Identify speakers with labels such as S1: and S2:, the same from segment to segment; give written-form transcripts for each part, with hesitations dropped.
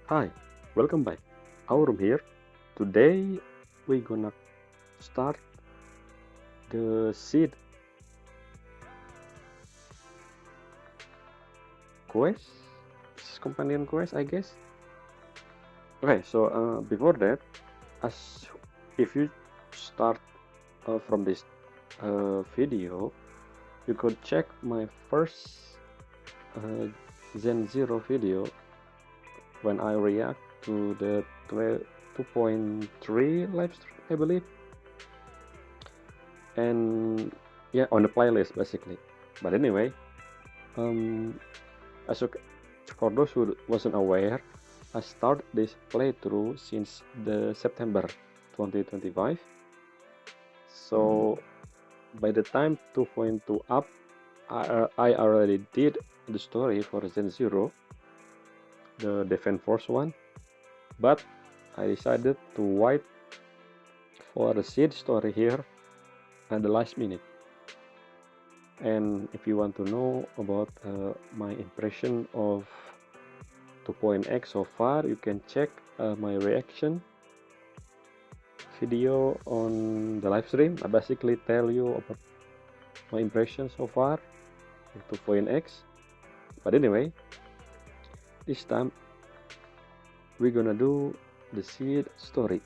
S1: Hi, welcome back. Aurum here. Today we're gonna start the seed quest, companion quest, I guess. Okay, so before that, as if you start from this video, you could check my first uh, Zen Zero video when I react to the 2.3 live stream, I believe, and yeah, on the playlist basically. But anyway, as you, for those who wasn't aware, I started this playthrough since the September 2025. So by the time 2.2 up, I already did the story for Zen Zero, the Defense Force one, but I decided to wait for the seed story here at the last minute. And if you want to know about my impression of 2.x so far, you can check my reaction video on the live stream. I basically tell you about my impression so far with 2.x. But anyway, this time we're gonna do the seed story,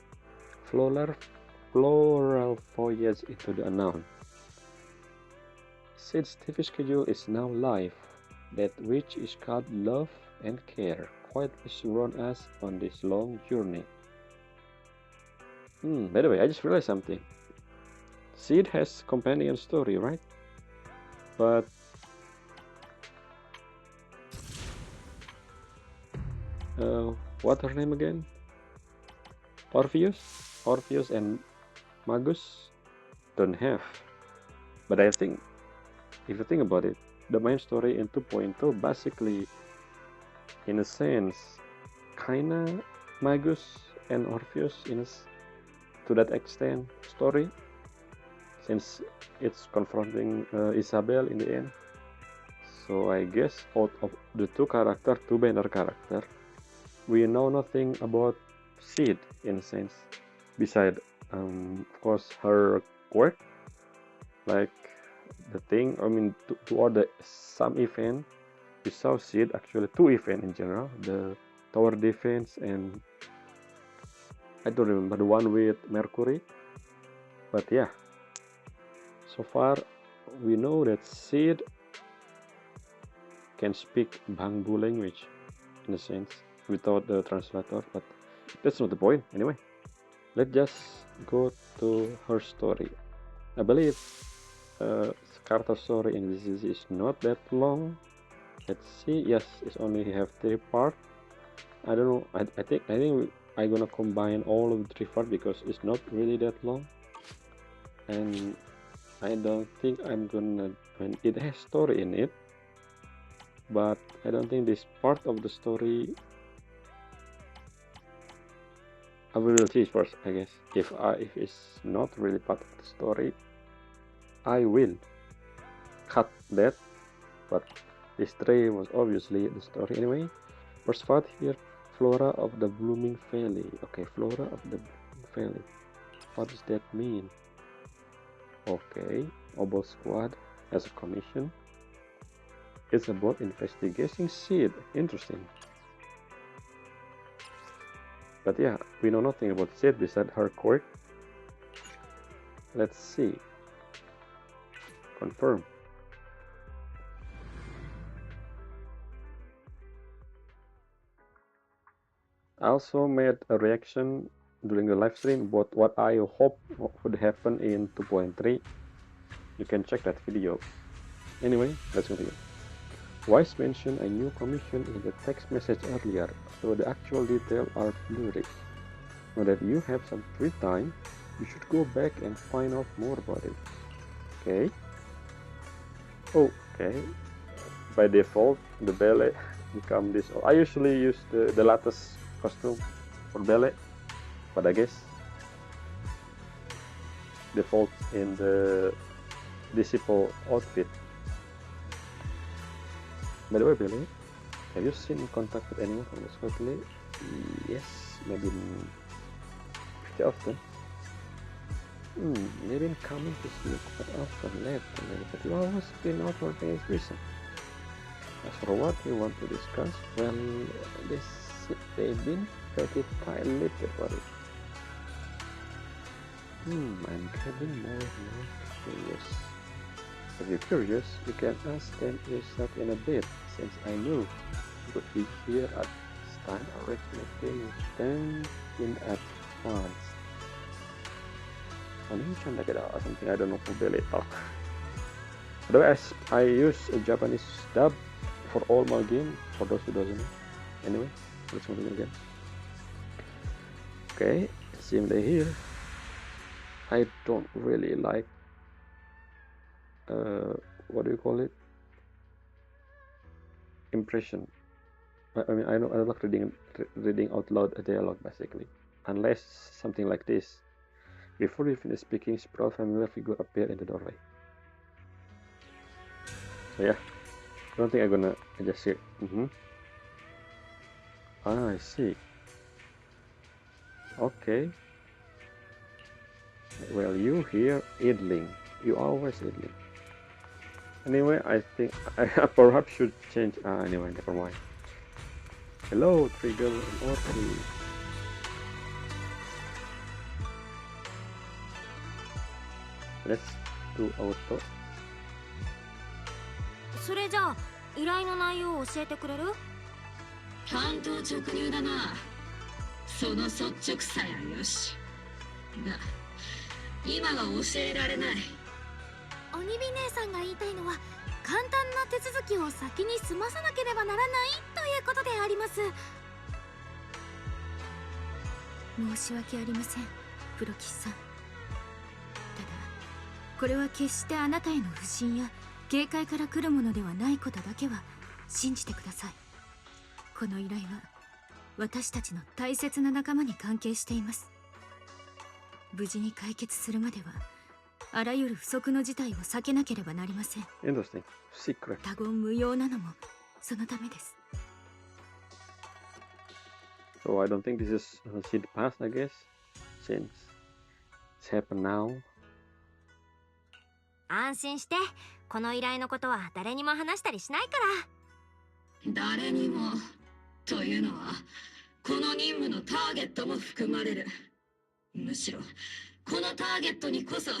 S1: floral voyage into the unknown. Seed's TV schedule is now live, that which is called love and care quietly surround us on this long journey. By the way, I just realized something. Seed has companion story, right? But what her name again? Orpheus and Magus don't have. But I think, if you think about it, the main story in 2.2 basically, in a sense, kinda Magus and Orpheus to that extent story, since it's confronting Isabel in the end. So I guess out of the two banner character, we know nothing about Sid in a sense, beside of course her quirk, like the thing. I mean, toward some event, we saw Sid actually two events in general, the tower defense and I don't remember the one with Mercury. But yeah, so far we know that Sid can speak Bangbu language in a sense without the translator, but that's not the point. Anyway, let's just go to her story. I believe Carter's story in this is not that long. Let's see. Yes, it's only have 3 parts. I don't know. I think I'm gonna combine all of the 3 parts because it's not really that long, and I don't think I'm gonna. When it has story in it, but I don't think this part of the story. I will see first, I guess. If it's not really part of the story, I will cut that. But this tray was obviously the story anyway. First part here, flora of the blooming valley. Okay, flora of the valley. What does that mean? Okay, Obo Squad has a commission. It's about investigating seed. Interesting. But yeah, we know nothing about Sid beside her quirk. Let's see. Confirm. I also made a reaction during the live stream about what I hope would happen in 2.3. You can check that video. Anyway, let's continue. Wise mentioned a new commission in the text message earlier, though the actual details are blurry. Now that you have some free time, you should go back and find out more about it. Okay? Oh, okay. By default, the ballet become this. I usually use the latest costume for ballet, but I guess default in the disciple outfit. By the way, Billy, Have you seen contact with anyone from this family? Yes, maybe pretty often. Maybe been coming to see you quite often lately, but you always been out for various reasons. As for what you want to discuss, well, they've been pretty tight-lipped about it. I'm getting more and more curious. If you're curious, you can ask them yourself in a bit, since I knew you would be here at this time arithmetic them in advance. Check it out, something I don't know how they talk. Otherwise, I use a Japanese dub for all my game, for those who doesn't know. Anyway, let's continue again. Okay, it seems they're here. I don't really like what do you call it? Impression. I mean, I don't like reading out loud a dialogue basically, unless something like this. Before you finish speaking, sprawl familiar figure appear in the doorway. So yeah, I don't think I'm gonna adjust it. I see. Okay. Well, you here idling. You always idling. Anyway, I think I perhaps should change. Anyway, never mind. Hello, Trigger and Orky. Let's do auto.
S2: それじゃあ依頼の内容を教えてくれる？
S3: 単刀直入だな。その率直さやよし。が、今は教えられない。
S2: おにび姉さんが言いたいのは、簡単な手続きを先に済まさなければならないということであります。申し訳ありません、プロキシさん。ただ、これは決してあなたへの不信や警戒から来るものではないことだけは信じてください。この依頼は私たちの大切な仲間に関係しています。無事に解決するまではあらゆる不測の事態を避けなければなりません。
S1: Interesting. Secret.
S2: 他言無用なのもそのためです。
S1: So I don't think this is in the past, I guess, since it's happened now.
S2: 安心して、この依頼のことは誰にも話したりしないから。
S3: 誰にもというのは、この任務のターゲットも含まれる。むしろこのターゲットにこそ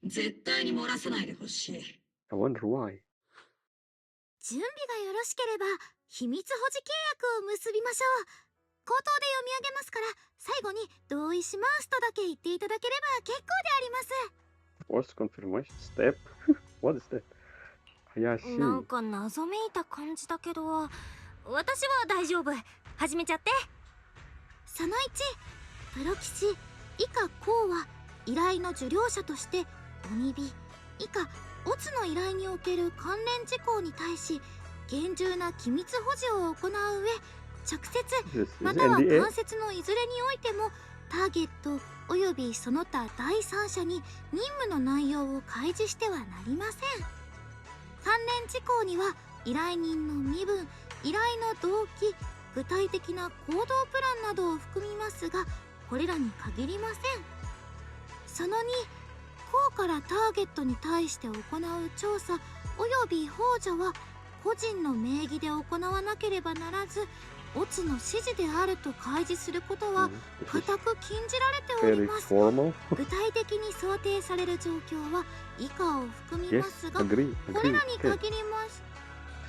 S3: 絶対に漏らさないでほしい。
S1: I wonder why.
S2: 準備がよろしければ秘密保持契約を結びましょう。口頭で読み上げますから、最後に同意しますとだけ言っていただければ結構であります。
S1: What's confirmation step? What is that? 怪しい。
S2: なんか謎めいた感じだけど、私は大丈夫。始めちゃって。その1、プロ騎士以下こうは依頼の受領者として鬼火以下オツの依頼における関連事項に対し厳重な機密保持を行う上、直接または間接のいずれにおいてもターゲットおよびその他第三者に任務の内容を開示してはなりません。関連事項には依頼人の身分、依頼の動機、具体的な行動プランなどを含みますが、これらに限りません。その2、こうからターゲットに対して行う調査および幇助は個人の名義で行わなければならず、オツの指示であると開示することは固く禁じられております。具体的に想定される状況は以下を含みますが、これらに限ります。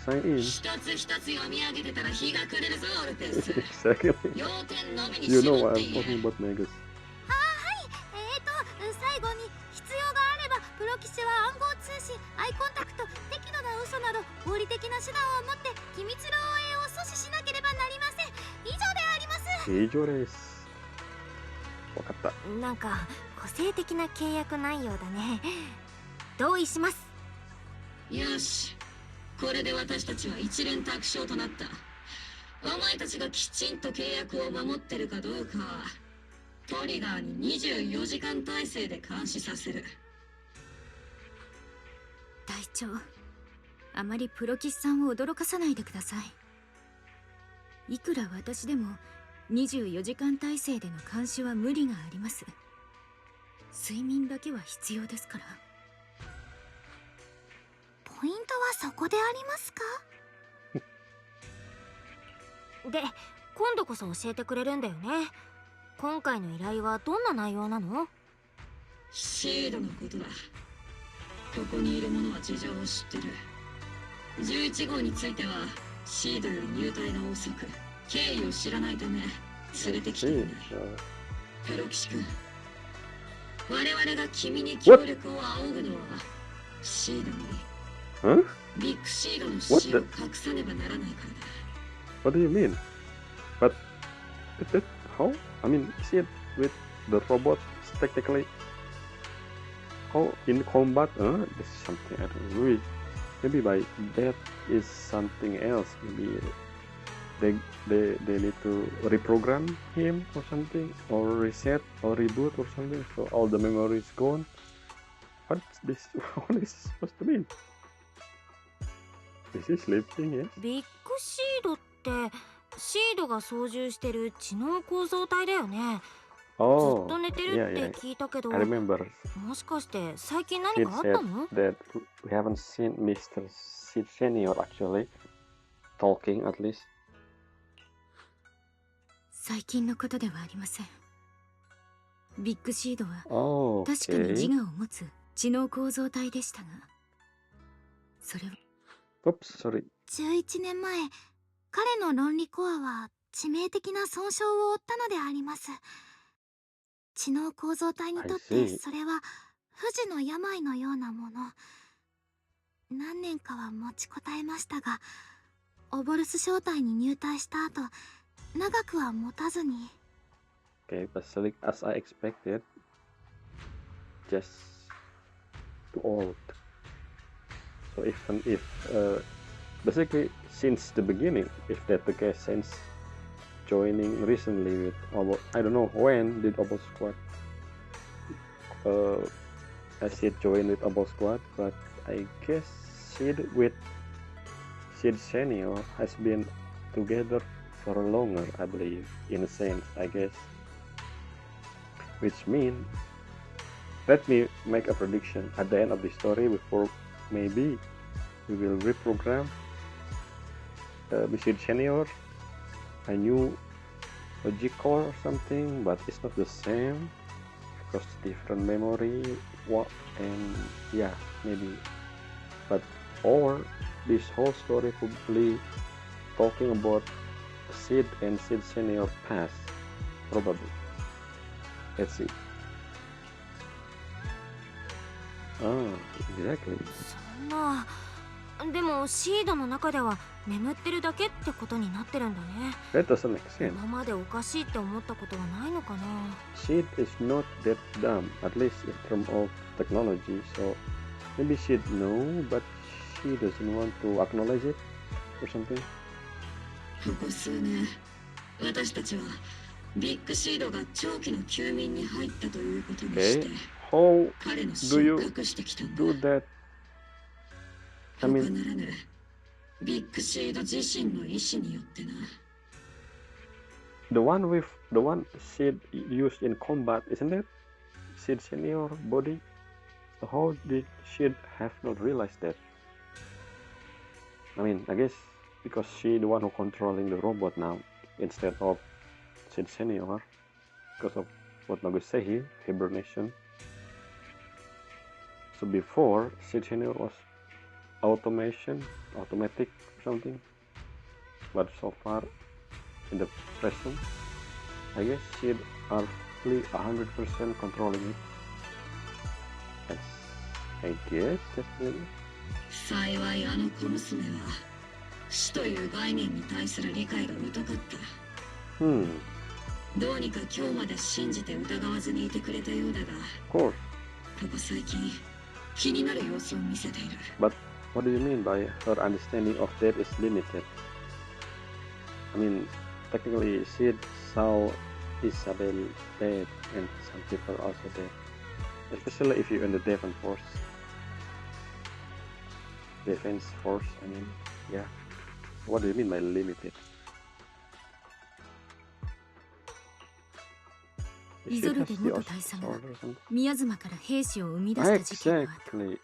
S3: 一つ一つ読み上げてたら日が暮れるぞ、オルテス。要点のみに
S1: You know
S3: 絞っ
S1: what
S3: て
S1: I'm
S3: 言
S1: talking
S3: え。
S1: about, Megas.
S2: 最後に必要があればプロ騎士は暗号通信、アイコンタクト、適度な嘘など合理的な手段を持って機密漏洩を阻止しなければなりません。以上であります。
S1: 以上です。わかった。
S2: なんか個性的な契約内容だね。同意します。
S3: よし、これで私たちは一連卓勝となった。お前たちがきちんと契約を守ってるかどうかはトリガーに24時間体制で監視させる。
S2: 隊長、あまりプロキスさんを驚かさないでください。いくら私でも24時間体制での監視は無理があります。睡眠だけは必要ですから。ポイントはそこでありますか？で、今度こそ教えてくれるんだよね。今回の依頼はどんな内容なの？
S3: シードのことだ。ここにいる者は事情を知ってる。11号についてはシードより入隊が遅く、経緯を知らないため連れてきていない。プロ騎士君、我々が君に協力を仰ぐのはシードに
S1: Huh?
S3: ビッグシードの死を隠さねばならないからだ。
S1: What do you mean? But how? I mean, see it with the robot technically. How in combat? This is something I don't know. Maybe by that is something else. Maybe they need to reprogram him or something, or reset or reboot or something, so all the memory is gone. What's this? What is this supposed to mean? Is he sleeping? Yes.
S2: ビッグシードってシードが操縦してる知能構造体だよね。ずっ
S1: Oh,
S2: と寝て
S1: yeah,
S2: るっ
S1: yeah.
S2: て聞いたけど、
S1: I remember.
S2: もしかして最近何
S1: Sid
S2: かあった
S1: said
S2: の？
S1: that we haven't seen Mr. Sid Senior actually talking at least.
S2: 最近のことではありません。ビッグシードは
S1: Oh,
S2: 確かに自
S1: okay.
S2: 我を持つ知能構造体でしたが、それは
S1: Oops, sorry.
S2: 11年前、彼の論理コアは致命的な損傷を負ったのであります。知能構造体にとっ
S1: I
S2: て
S1: see.
S2: それは不治の病のようなもの。何年かは持ちこたえましたが、オボルス小隊に入隊した後、長くは持たずに。
S1: Okay, basically as I expected, just too old. So even if basically since the beginning, if that's the case, since joining recently with Obo, I don't know when did Obo Squad Sid join with Obo Squad, but I guess Sid with Sid Senior has been together for longer, I believe, in a sense, I guess. Which means, let me make a prediction at the end of the story. Before maybe we will reprogram Sid Senior, a new logic core or something, but it's not the same because different memory. What and yeah, maybe. But or this whole story probably talking about Sid and Sid Senior past, probably. Let's see. Ah, exactly.
S2: そんな。でもシードの中では眠ってるだけってことになってるんだね。
S1: That doesn't make sense.
S2: 今までおかしいって思ったことはないのかな。
S1: Sid is not that dumb, at least in terms of technology. So maybe she'd know, but she doesn't want to acknowledge it or something.
S3: ここ数年、私たちはビッグシードが長期の休眠に入ったということにして、
S1: Okay, how
S3: 彼の死
S1: do
S3: を
S1: you
S3: 隠してきたんだ。
S1: do that? I
S3: 他
S1: mean,
S3: ならぬビッグシード自身の意志によってな。
S1: the one Sid used in combat, isn't it? Sid Senior body. So how did Sid have not realized that? I mean, I guess because she the one who controlling the robot now instead of Sid Senior because of what Nagus say here, hibernation. So before Sid Senior was automatic or something, but so far in the present, I guess Sid are fully 100% controlling it. Yes, I guess that's it.
S3: 幸いあの小娘は死という概念に対する理解が疎かった。 どうにか今日まで信じて疑わずにいてくれたようだが、
S1: Of course.
S3: ここ最近気になる様子を見せている。
S1: But what do you mean by her understanding of that is limited? I mean, technically, Sid saw Isabel dead and some people also dead. Especially if you're in the defense force. Defense force, I mean, yeah. What do you mean by limited?
S2: イゾルデ元大佐が宮妻から兵士を生み出した事件の後、
S1: Exactly.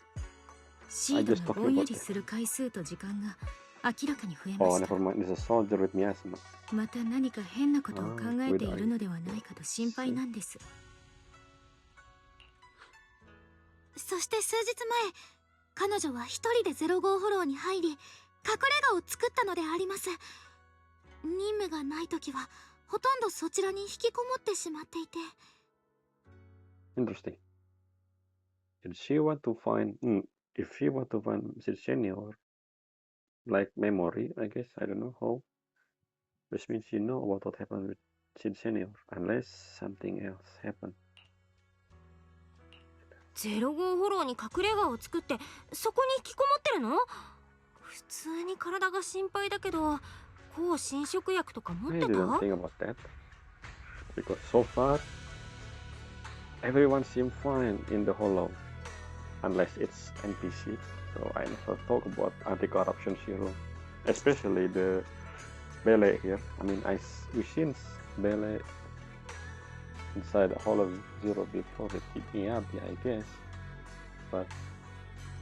S2: シードがぼんやりする回数と時間が明らかに増えま
S1: Oh,
S2: した。
S1: never mind. There's a soldier with Miyazuma.
S2: また何か変なことを考えているのではないかと心配なんです。そして数日前、彼女は一人で05フォローに入り、隠れ家を作ったのであります。任務がない時はほとんどそちらに引きこもってしまっていて。
S1: Interesting. Did she want to find... if she want to find Sid Senior, like memory, I guess, I don't know how. Which means she know about what happened with Sid Senior, unless something else happened.
S2: 05フォローに隠れ家を作ってそこに引きこもってるの？普通に体が心配だけど、抗侵食薬とか持っ
S1: I
S2: てた？
S1: didn't think about that. Because so far, everyone seemed fine in the Hollow. Unless it's NPC. So I never talk about anti-corruption serum. Especially the Bele here. I mean, we've seen Bele inside the Hollow Zero before. It keep me happy, I guess. But,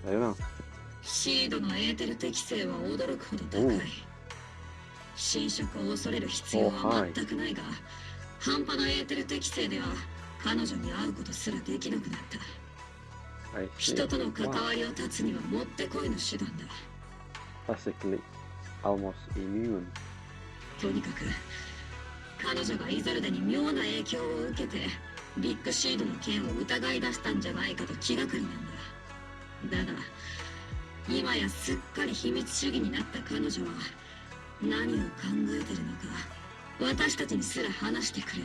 S1: I don't know.
S3: シードのエーテル適性は驚くほど高い。侵食を恐れる必要は全くないが、半端なエーテル適性では彼女に会うことすらできなくなった。人との関わりを断つにはもってこいの手段だ。
S1: Basically, almost immune.
S3: とにかく彼女がイゾルデに妙な影響を受けてビッグシードの件を疑い出したんじゃないかと気がかりなんだ。だが今やすっかり秘密主義になった彼女は何を考えてるのか私たちにすら話してくれ。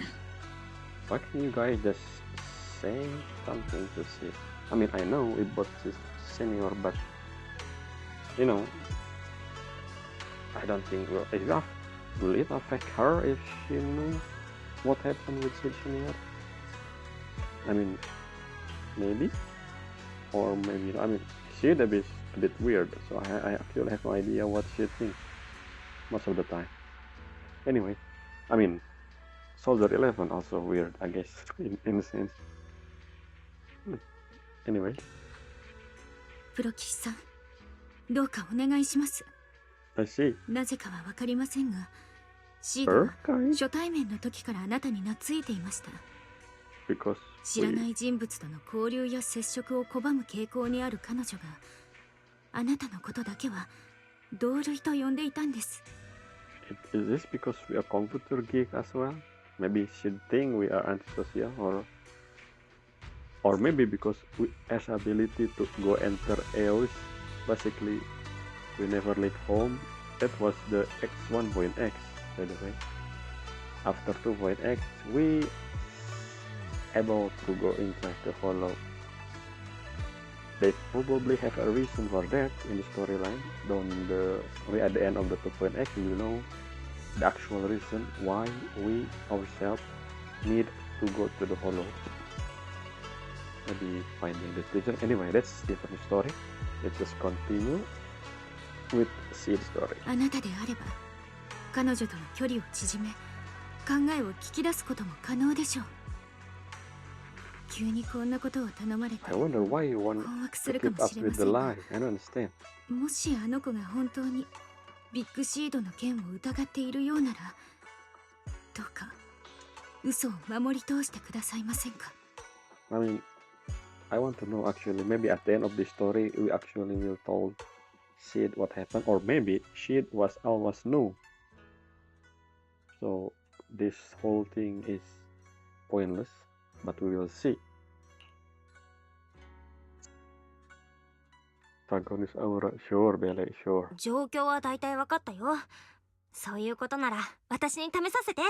S1: Why can you guys just say something to see? I mean, I know we both is senior, but you know, I don't think will it affect her if she knew what happened with senior? I mean, maybe, or maybe not. I mean, she'd be a bit weird, so I actually have no idea what she thinks most of the time. Anyway, I mean, Soldier 11 also weird, I guess, in a sense. Anyway.
S2: プロ騎士さん、どうかお願いします。
S1: I see.
S2: なぜかはわかりませんが、シードは初対面の時からあなたに懐いていました。
S1: Because
S2: 知らない人物との交流や接触を拒む傾向にある彼女が、あなたのことだけは同類と呼んでいたんです。
S1: Is this because we are computer geek as well? Maybe she'd think we are antisocial, or maybe because we has ability to go enter AOS. Basically, we never leave home. That was the X1.X, by the way. After 2.X, we able to go inside the Hollow. They probably have a reason for that in the storyline. At the end of the 2.X, you know the actual reason why we ourselves need to go to the Hollow. Maybe finding the reason. Anyway, that's different story. Let's just continue with Seed story.
S2: あなたであれば、彼女との距離を縮め、考えを聞き出すことも可能でしょう。急にこんなことを頼まれて
S1: I wonder why you want
S2: 困惑す
S1: to
S2: るか
S1: keep
S2: も
S1: up
S2: しれま
S1: with
S2: せ
S1: the
S2: んが、
S1: lie. I don't understand.
S2: もしあの子が本当にビッグシードの件を疑っているようなら、どうか嘘を守り通してくださいませんか。
S1: I mean, I want to know actually. Maybe at the end of the story, we actually will told Sid what happened, or maybe Sid was always knew. So this whole thing is pointless, but we will see. Protagonist aura, sure, Bele, sure.
S2: 状況は大体分かったよ。そういうことなら私に試させて。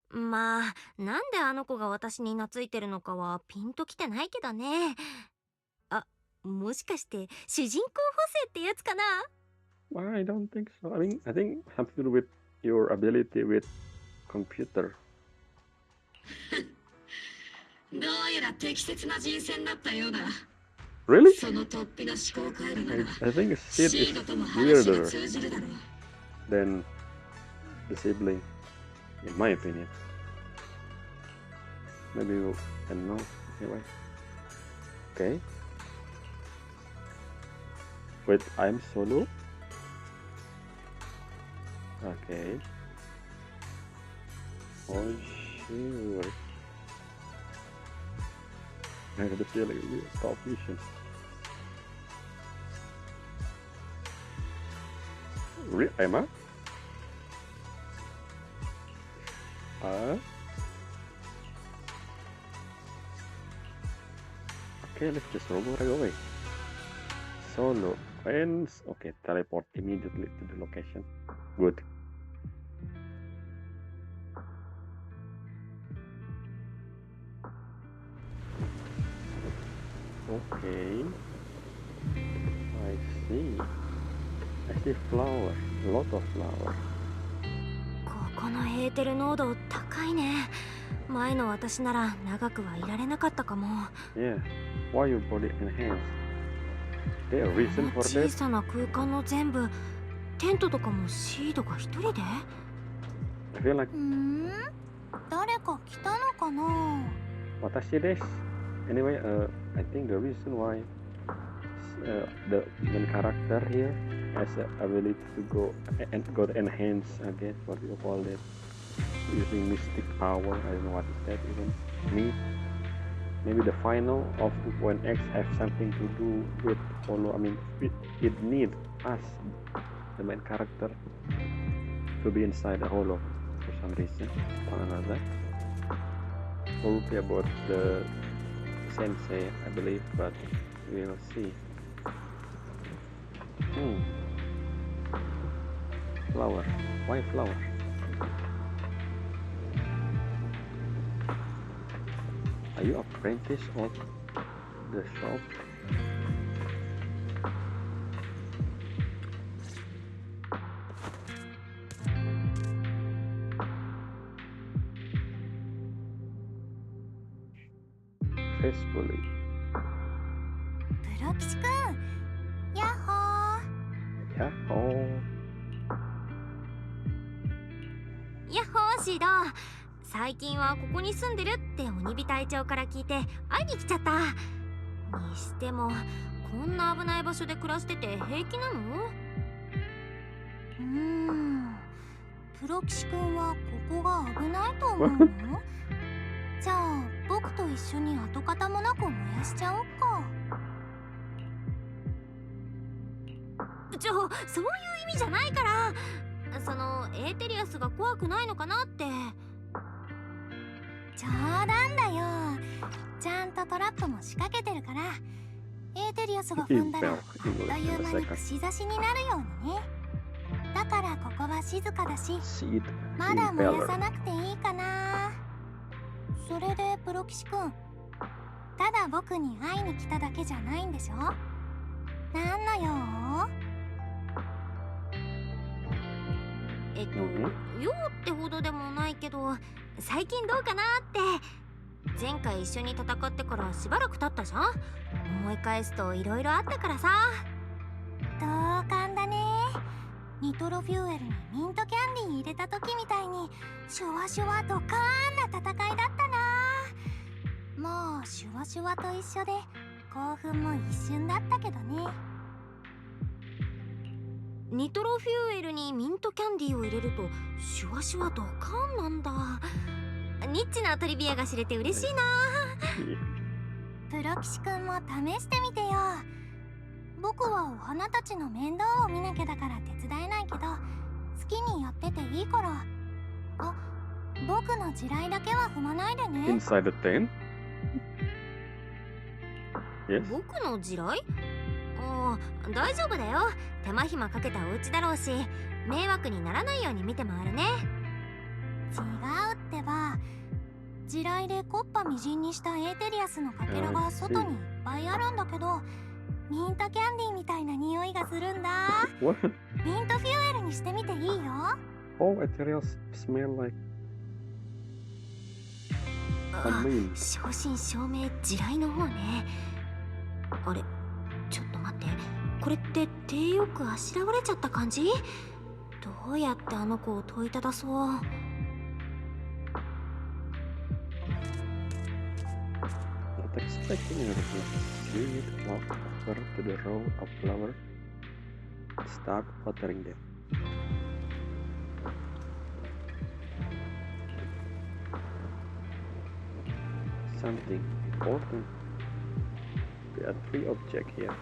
S2: まあ、なんであの子が私に懐いてるのかはピンときてないけどね。あ、もしかして主人公補正ってやつかな？
S1: Well, I don't think so. I think have to do with your ability with computer.
S3: どうやら適切な人選だったようだ。
S1: Really?
S3: その突飛な思考回路なら
S1: I think Sid
S3: シ
S1: is
S3: ードとも話が
S1: weirder
S3: 通じるだろう。
S1: than the sibling, in my opinion. Maybe you can know. Anyway. Okay. Wait, I'm solo? Okay. Oh, sure. I had a feeling we stop mission. Emma? Okay, let's just roll right away. Solo. Friends. Okay, teleport immediately to the location. Good. Okay. I see. I see flower. A lot of flower.
S2: ここのエーテル濃度高いね。前の私なら長くはいられなかったかも。
S1: Yeah. Why you body enhanced? There a reason for
S2: 小
S1: that?
S2: さな空間の全部、テントとかもシードが一人で？
S1: I feel like
S2: 誰か来たのかな？
S1: watashi desu. Anyway, I think the reason why the main character here has the ability to go and got enhanced, I guess what you call that, using mystic power. I don't know what is that even. Maybe the final of 2.x have something to do with Holo. I mean, it needs us, the main character, to be inside the Holo for some reason or another. Probably about the sensei, I believe, but we'll see. Flower. Why flower? Are you apprentice of the shop? Faithfully.
S2: プロキシくん、ヤッホー。
S1: やっほー。
S2: ヤッホーシード。最近はここに住んでるって鬼火隊長から聞いて会いに来ちゃった。にしてもこんな危ない場所で暮らしてて平気なの？プロキシ君はここが危ないと思うの？じゃあ僕と一緒に跡形もなく燃やしちゃおうか。そういう意味じゃないから。そのエーテリアスが怖くないのかなって。冗談だよ。ちゃんとトラップも仕掛けてるから、エーテリアスが踏んだらあっという間に串刺しになるようにね。だからここは静かだし、まだ燃やさなくていいかな。それでプロキシ君、ただ僕に会いに来ただけじゃないんでしょ？なんの用？用ってほどでもないけど、最近どうかなって。前回一緒に戦ってからしばらく経ったじゃん。思い返すといろいろあったからさ。同感だね。ニトロフューエルにミントキャンディー入れた時みたいにシュワシュワドカーンな戦いだったな。もうシュワシュワと一緒で興奮も一瞬だったけどね。ニトロフューエルにミントキャンディーを入れるとシュワシュワドカーンなんだ。ニッチなトリビアが知れて嬉しいな。プロキシ君も試してみてよ。僕はお花たちの面倒を見なきゃだから手伝えないけど、好きにやってていいから。あ、僕の地雷だけは踏まないでね。
S1: Inside the tent? Yes?
S2: 僕の地雷？ああ、大丈夫だよ。手間暇かけたお家だろうし、迷惑にならないように見て回るね。違うってば。地雷でコッパみじんにしたエーテリアスのかけらが外にいっぱいあるんだけど、ミントキャンディーみたいな匂いがするんだ。ミントフューエルにしてみていいよ。
S1: Oh, ethereal smell like mean.
S2: 正真正銘地雷の方ね。あれ、ちょっと待って、これって手よくあしらわれちゃった感じ？どうやってあの子を問いただそう。
S1: expecting anything. Seed walk over to the row of flowers. Start watering them. Something important. There are 3 objects here.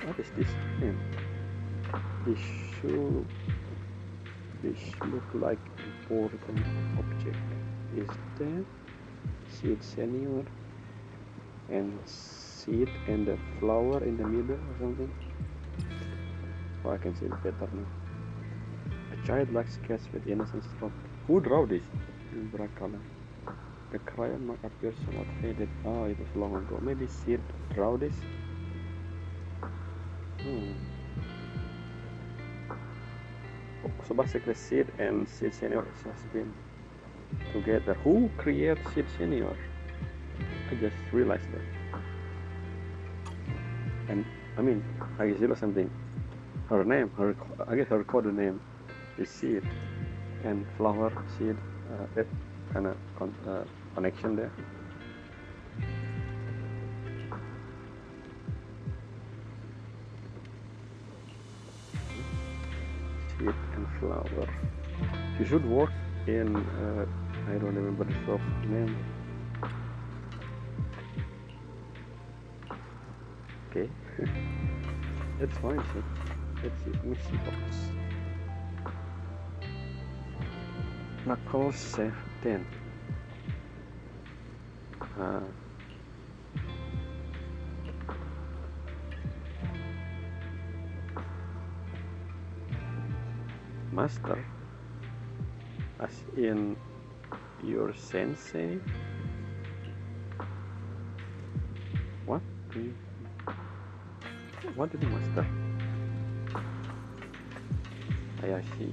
S1: What is this name? This look like important object. Is there seed senior and seed and the flower in the middle or something? Oh, I can see it better now. A childlike sketch with innocent stroke. Who drew this? In bright color. The crayon mark appears somewhat faded. Oh, it was long ago. Maybe Sid drew this? So basically Sid and Sid Senior has been together. Who created Sid Senior? I just realized that. And I mean, I guess or something. Her name, I guess her code name is Sid, and flower Sid. That kind of connection there. Seed and flower. She should work in. I don't remember the shop name. Okay, that's fine. So let's see. Let me see box. Knuckles save 10. Master, as in your sensei. What do you master? I see.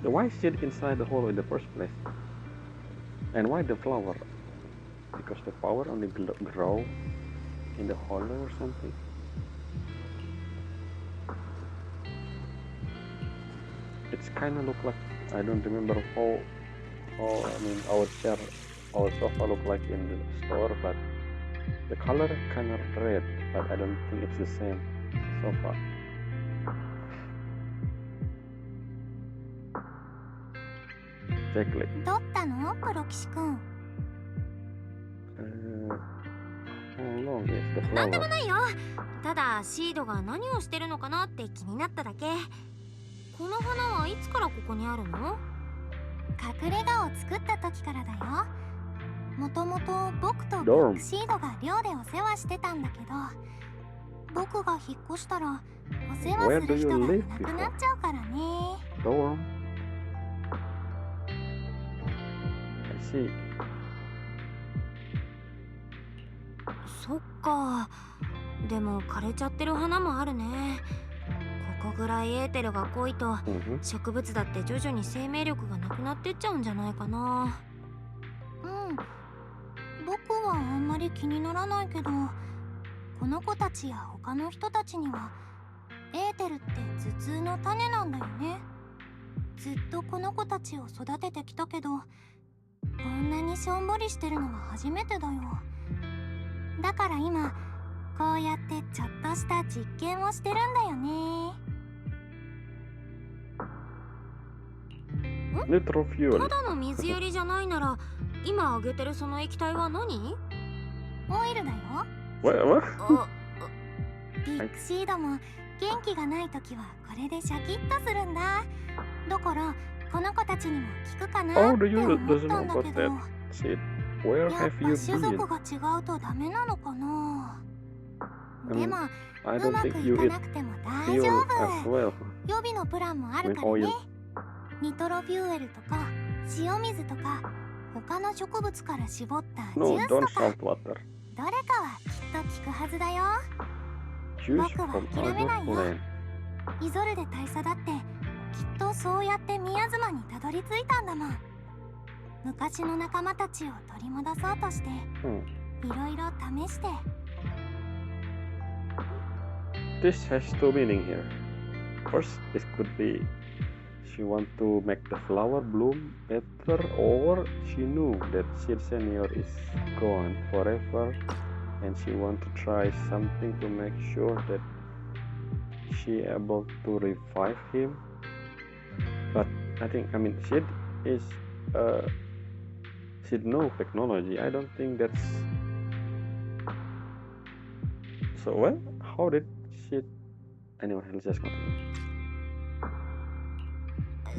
S1: Why sit inside the hole in the first place? And why the flower? Because the flower only grow in the hollow or something? It's kind of look like, I don't remember how I mean our sofa look like in the store, but the color kind of red, but I don't think it's the same sofa. Exactly.
S2: どったのプロ騎士くん。
S1: How long is the flower?
S2: なんでもないよ。ただシードが何をしてるのかなって気になっただけ。この花はいつからここにあるの？隠れ家を作った時からだよ。もともと僕とブックシードが寮でお世話してたんだけど、僕が引っ越したらお世話する人がいなくなっちゃうからね。
S1: Dorm. I see.
S2: そっか。でも枯れちゃってる花もあるね。ここぐらいエーテルが濃いと、植物だって徐々に生命力がなくなってっちゃうんじゃないかな。僕はあんまり気にならないけど、この子たちや他の人たちにはエーテルって頭痛の種なんだよね。ずっとこの子たちを育ててきたけど、こんなにしょんぼりしてるのは初めてだよ。だから今こうやってちょっとした実験をしてるんだよね。ただの水やりじゃないなら、今あげてるその液体は何？オイルだよ。ビッグシードも元気がない時はこれでシャキッとするんだ。だからこの子たちにも効くかなって思ったんだけど、やっぱ種族が違うとダメなのかな。でもうまくいかなくても大丈夫。予備のプランもあるからね。ニトロフューエルとか塩水とか他の植物から絞ったジュースとか、どれかはきっと効くはずだよ。僕は諦めないよ。イゾルデ大佐だってきっとそうやって宮妻にたどり着いたんだもん。昔の仲間たちを取り戻そうとしていろいろ試して。
S1: This has two meaning here. First, this could be she want to make the flower bloom better, or she knew that Sid Senior is gone forever and she want to try something to make sure that she able to revive him. But I think, I mean, Sid is Sid know technology. I don't think that's so well. How did Sid? Anyway, let's just continue.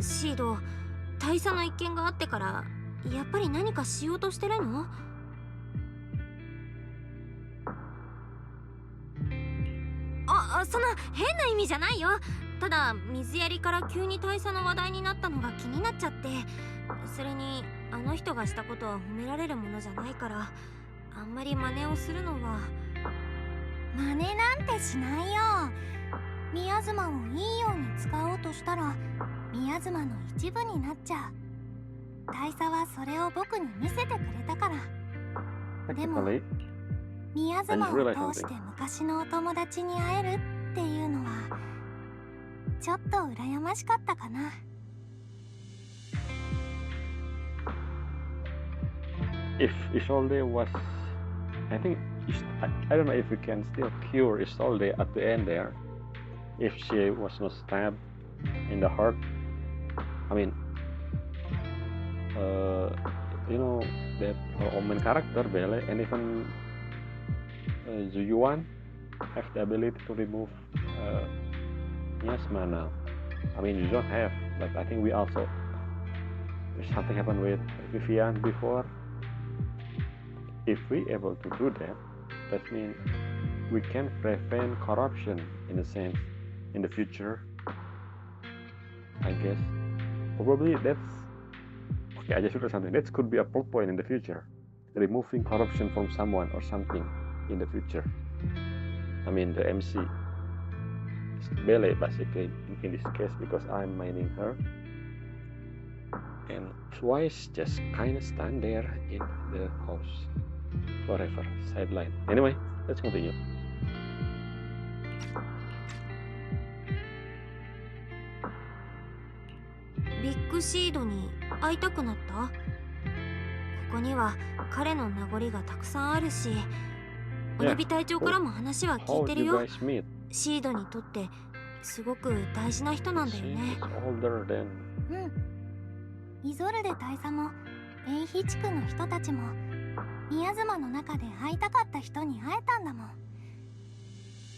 S2: シード、大佐の一件があってからやっぱり何かしようとしてるの？その変な意味じゃないよ。ただ水やりから急に大佐の話題になったのが気になっちゃって、それにあの人がしたことは褒められるものじゃないから、あんまり真似をするのは。真似なんてしないよ。宮妻をいいように使おうとしたら宮妻の一部になっちゃう。大佐はそれを僕に見せてくれたから。でも宮妻を通して昔のお友達に会えるっていうのはちょっと羨ましかったかな。
S1: If Isolde was, I think, I don't know if we can still cure Isolde at the end there. If she was not stabbed in the heart, I mean, you know that our main character Belle and even Zuyuan have the ability to remove miasma now. I mean, you don't have, but I think we also, if something happened with Vivian before, if we able to do that, that means we can prevent corruption in a sense in the future. I guess probably that's okay. I just read something that could be a plot point in the future, removing corruption from someone or something in the future. I mean, the MC is Belle basically in this case because I'm mining her, and Twice just kind of stand there in the house forever. Sideline. Anyway, let's continue.
S2: ビッグシードに会いたくなった？ここには彼の名残がたくさんあるし、おねび隊長からも話は聞いてるよ。シードにとってすごく大事な人なんだよね。うん。イゾルデ大佐もエイヒ地区の人たちも宮妻の中で会いたかった人に会えたんだもん。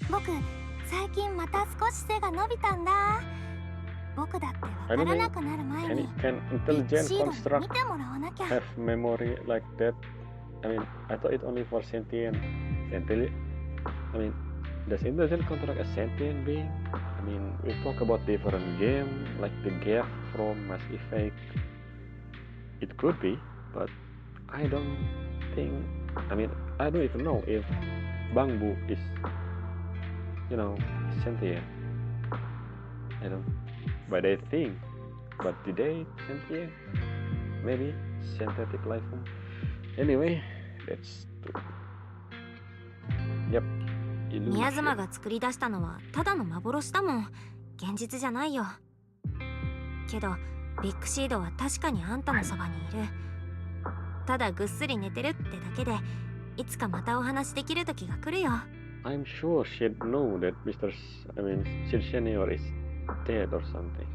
S2: 僕最近また少し背が伸びたんだ。僕だってわからなくなる前にビッグシードに見てもらわなきゃ。
S1: Have memory like that? I mean, I thought it only for sentient. I mean, does intelligent contract a sentient being? I mean, we talk about different game like the Gap from Mass Effect. It could be, but I don't think. I mean, I don't even know if Bangbu is, you know, sentient. I don't. But they think. But do they sentient? Maybe synthetic life form. Anyway, that's. Yep.
S2: 宮妻が作り出したのはただの幻だもん。現実じゃないよ。けどビッグシードは確かにあんたのそばにいる。ただぐっすり寝てるってだけでいつかまたお話できる時が来るよ。
S1: I'm sure she'd know that Sid Senior is dead or something.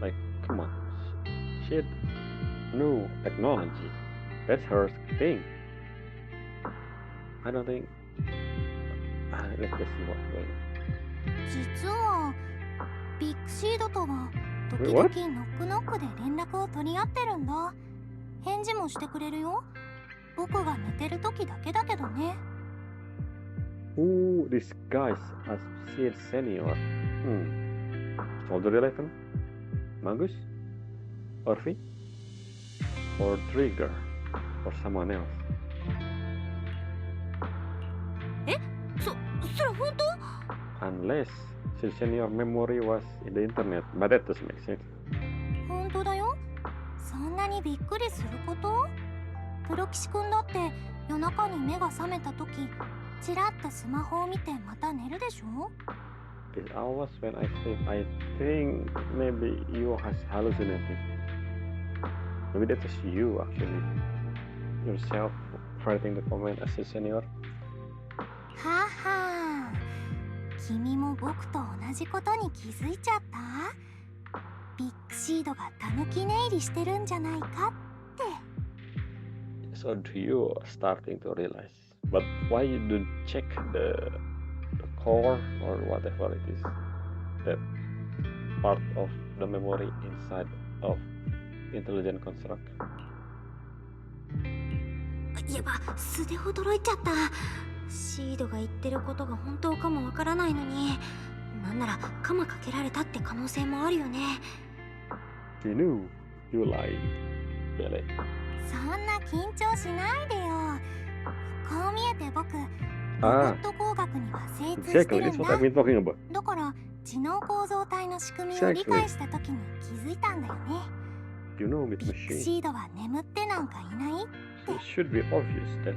S1: Like, come on. She'd know technology. That's her thing. I don't think. Let's just see what's going on.
S2: 実はビッグシードとは時々ノックノックで連絡を取り合ってるんだ。返事もしてくれるよ。僕が寝てる時だけだけどね。
S1: Who disguised as Sid Senior? Soldier 11? Magus? Orphy? Or Trigger? Or someone else?
S2: それ本当？
S1: Unless Sid Senior memory was in the internet, but that doesn't make sense.
S2: 本当だよ。そんなにびっくりすること？プロ騎士くんだって夜中に目が覚めた時、ちらっとスマホを見てまた寝るでしょ？
S1: is hours when I sleep. I think maybe you has hallucinating. Maybe that is you actually yourself writing the comment as a senior.
S2: はは君も僕と同じことに気づいちゃった？ビッグシードがタヌキ寝入りしてるんじゃないかって。
S1: So do you starting to realize? But why you don't check the core or whatever it is, that part of the memory inside of intelligent construct?
S2: やば、素で驚いちゃった。シードが言ってることが本当かもわからないのに、なんならカマかけられたって可能性もあるよね。
S1: She knew you lied, really.
S2: そんな緊張しないでよ。こう見えて僕、ロボット工学には精通して
S1: Exactly,
S2: る
S1: that's
S2: ん
S1: what
S2: だ。
S1: I've been talking about.
S2: だから知能構造体の仕組みを理解した時に気づいたんだよね。
S1: You know, with
S2: ビッグ
S1: machine,
S2: シードは眠ってなんかいない。
S1: it should be obvious that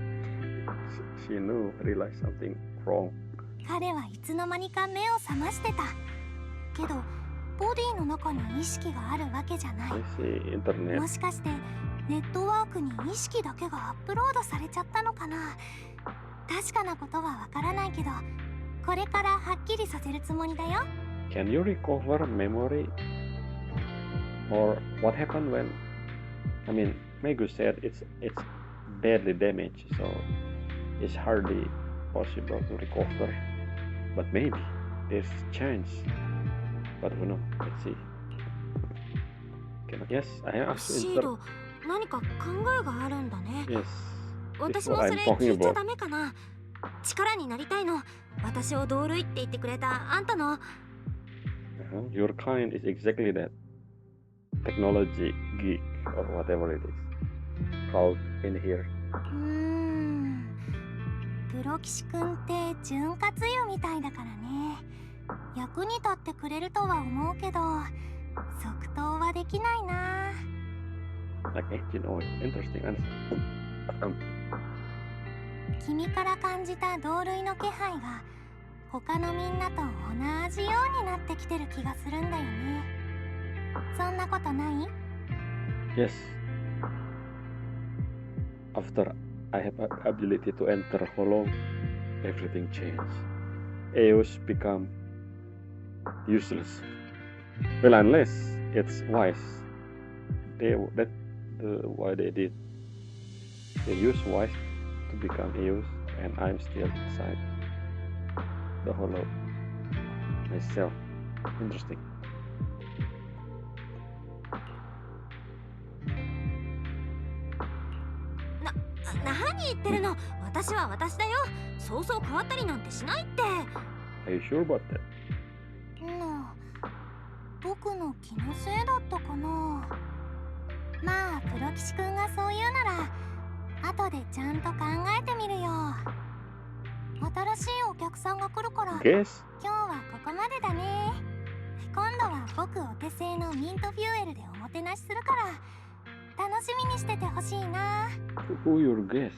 S1: she knew, realized something wrong.
S2: 彼はいつの間にか目を覚ましてた。けどボディの中に意識があるわけじゃない。
S1: I see internet.
S2: もしかしてネットワークに意識だけがアップロードされちゃったのかな。確かなことはわからないけど、これからはっきりさせるつもりだよ。
S1: Can you recover memory? Or what happened when? I mean, Megu said it's badly damaged, so it's hardly possible to recover. But maybe there's chance. But who knows? Let's see. Yes, I have
S2: シード、何か考えがあるんだね。
S1: Yes,
S2: 私
S1: it's
S2: も
S1: what
S2: そ
S1: I'm
S2: れ
S1: talking
S2: 聞いちゃ
S1: about.
S2: ダメかな。力になりたいの。私を同類って言ってくれたあんたの。
S1: Your kind is exactly that. Technology geek or whatever it is called in here.
S2: プロ騎士くんって潤滑油みたいだからね。役に立ってくれるとは思うけど、即答はできないな。
S1: Like engine oil. Interesting answer.
S2: 君から感じた同類の気配が他のみんなと同じようになってきてる気がするんだよね。そんなことない？
S1: Yes. After I have the ability to enter Hollow, everything changed. Eos become useless. Well, unless it's wise. That's why they did. They use wise to become Eos, and I'm still inside the Hollow myself. Interesting.
S2: 何言ってるの。私は私だよ。そうそう変わったりなんてしないって。
S1: Are you sure about that?
S2: 僕の気のせいだったかな。まあプロ騎士くんがそう言うなら後でちゃんと考えてみるよ。新しいお客さんが来るから、
S1: Guess?
S2: 今日はここまでだね。今度は僕お手製のミントフューエルでおもてなしするから楽しみにしててほしいな。
S1: Who your guess?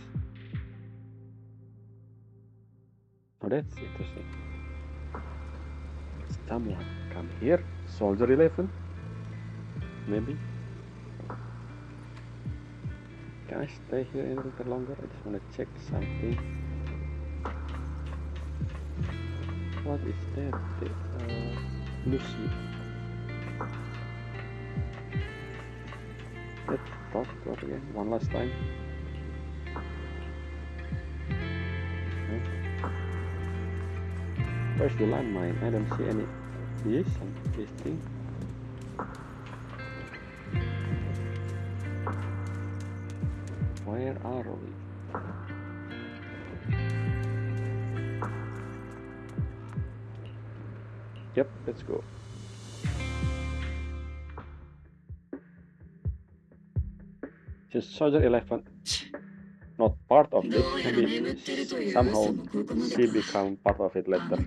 S1: Oh, that's interesting. Someone come here? Soldier 11? Maybe? Can I stay here a little bit longer? I just want to check something. What is that? Lucy. Let's talk to her again one last time. Where's the landmine? I don't see any. Yes, this thing. Where are we? Yep, let's go. Since Soldier 11 not part of it, maybe somehow she become part of it later.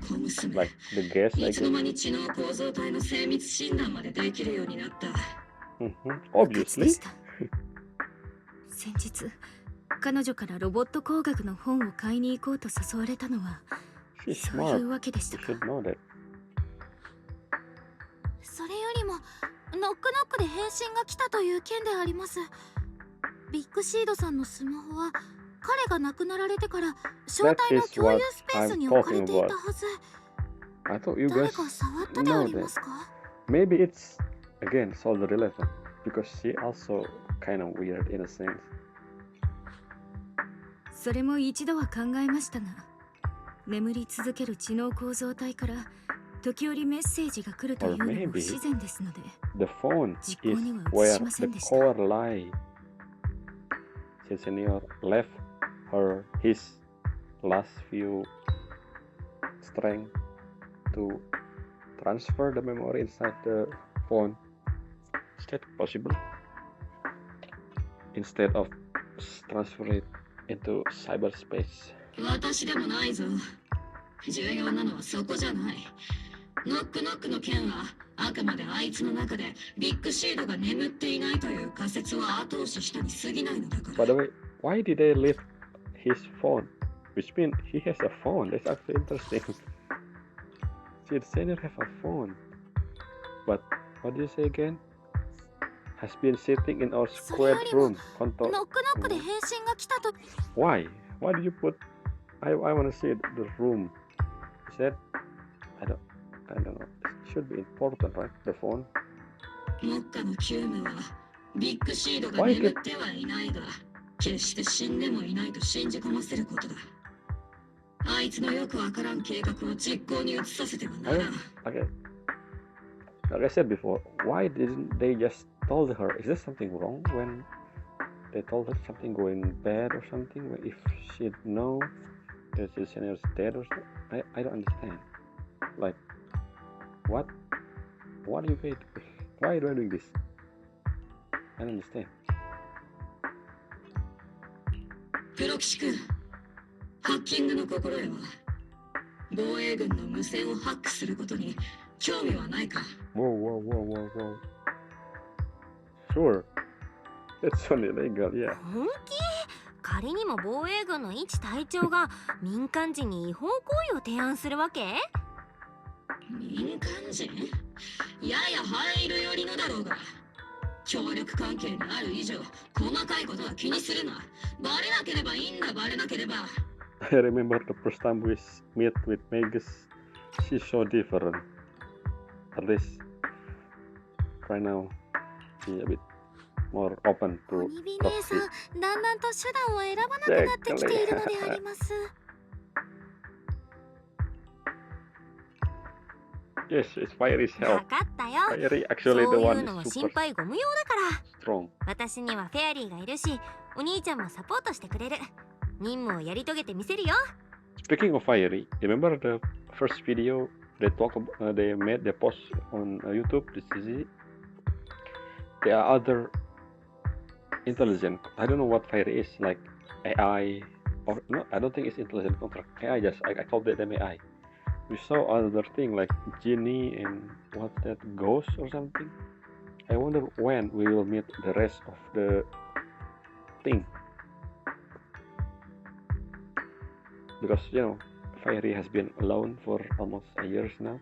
S1: Like the guest, I
S3: いつの間
S1: guess.
S3: に知能構造体の精密診断までできるようになった。
S1: Obviously.
S4: 先日彼女からロボット工学の本を買いに行こうと誘われたのは
S1: She's
S4: そうい
S1: smart.
S4: うわけでし
S1: You
S4: たか。
S1: should know that.
S2: それよりもノックノックで返信が来たという件であります。ビッグシードさんのスマホは彼が亡くなられてから招
S1: That
S2: 待の
S1: is
S2: 共有
S1: what
S2: スペース
S1: I'm
S2: に置かれ
S1: talking
S2: ていた
S1: about.
S2: はず。
S1: I thought you
S2: 誰
S1: guys
S2: か触ったであ
S1: know
S2: りま
S1: that.
S2: すか？
S1: Maybe it's again solely relevant because she also kind of weird in a sense.
S4: それも一度は考えましたが、眠り続ける知能構造体から時折メッセージが来るというのも不自然ですので、
S1: The phone
S4: 実
S1: is
S4: 行には移
S1: where
S4: しませ
S1: the
S4: んでした。
S1: core lie. Senior left her his last few strength to transfer the memory inside the phone. Is that possible? Instead of transfer it into cyberspace.
S3: 私でもないぞ。重要なのはそこじゃない。ノックノックの件はあくまであいつの中でビッグシードが眠っていないという仮説を後押ししたに過ぎないのだか
S1: By
S3: ら。
S1: the way, why did they leave his phone? Which means he has a phone. That's actually interesting. See, the senior have a phone. But what did you say again? Has been sitting in our squared room.
S2: ノックノックで返信が来たと。
S1: Why? Why did you put? I want to see the room. Is that? I don't know. It should be important, right? The phone.
S3: 目下の急務はビッグシードが眠ってはいないが、決して死んでもいないと信じ込ませることだ。あいつのよくわからん計画を実行に移させてはならん。
S1: Okay. Like I said before, why didn't they just told her? Is there something wrong when they told her something going bad or something? If she'd know that the senior's dead or something? I don't understand. Like, what? What are you wait? Why are you doing this? I don't understand.
S3: プロ騎士君、ハッキングの心得は防衛軍の無線をハックすることに興味はないか？
S1: Whoa. Sure. It's only legal, yeah.
S2: 本気？仮にも防衛軍の一隊長が民間人に違法行為を提案するわけ？
S3: 民間人？やや入るよりのだろうが。協力関係にある以上、細かいことは気にするな。バレなければいいんだ、バレなければ。
S1: I remember the first time we meet with Magus. She's so different. At least right now, she's a bit more open
S2: お
S1: to
S2: にび姉さ
S1: talk.
S2: ん、だんだんと手段を選ばなくなってきているのであります。
S1: Yes, it's Fiery's
S2: わ
S1: help.
S2: かったよ。
S1: Fiery
S2: そう
S1: actually
S2: い
S1: the
S2: う
S1: one
S2: のは
S1: is
S2: 心
S1: super
S2: 配ご無用だから。
S1: strong.
S2: 私にはフェアリーがいるし、お兄ちゃんもサポートしてくれる。任務をやり遂げてみせるよ。
S1: Speaking of Fiery, remember the first video they talk about, they made the post on YouTube? This is it. There are other intelligent. I don't know what Fiery is, like AI or no. I don't think it's intelligent contract. AI just I called them AI. We saw other thing like genie and what's that, ghost or something. I wonder when we will meet the rest of the thing. Because you know, Fiery has been alone for almost a year now.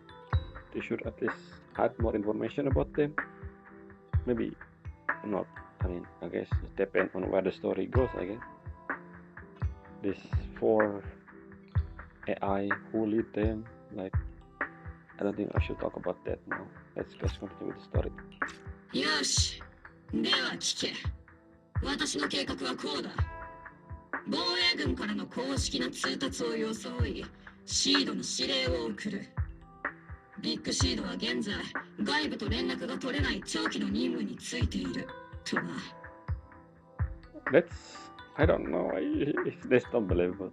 S1: They should at least add more information about them. Maybe not. I mean, I guess it depends on where the story goes. I guess this 4 AI who lead them. Like, I don't think I should talk about that now. Let's just continue with the story.
S3: よし。では聞け。私の計画はこうだ。防衛軍からの公式な通達を装い、シードに指令を送る。ビッグシードは現在、外部と連絡が取れない長期の任務についている。とな。
S1: That's, I don't know. That's not believable.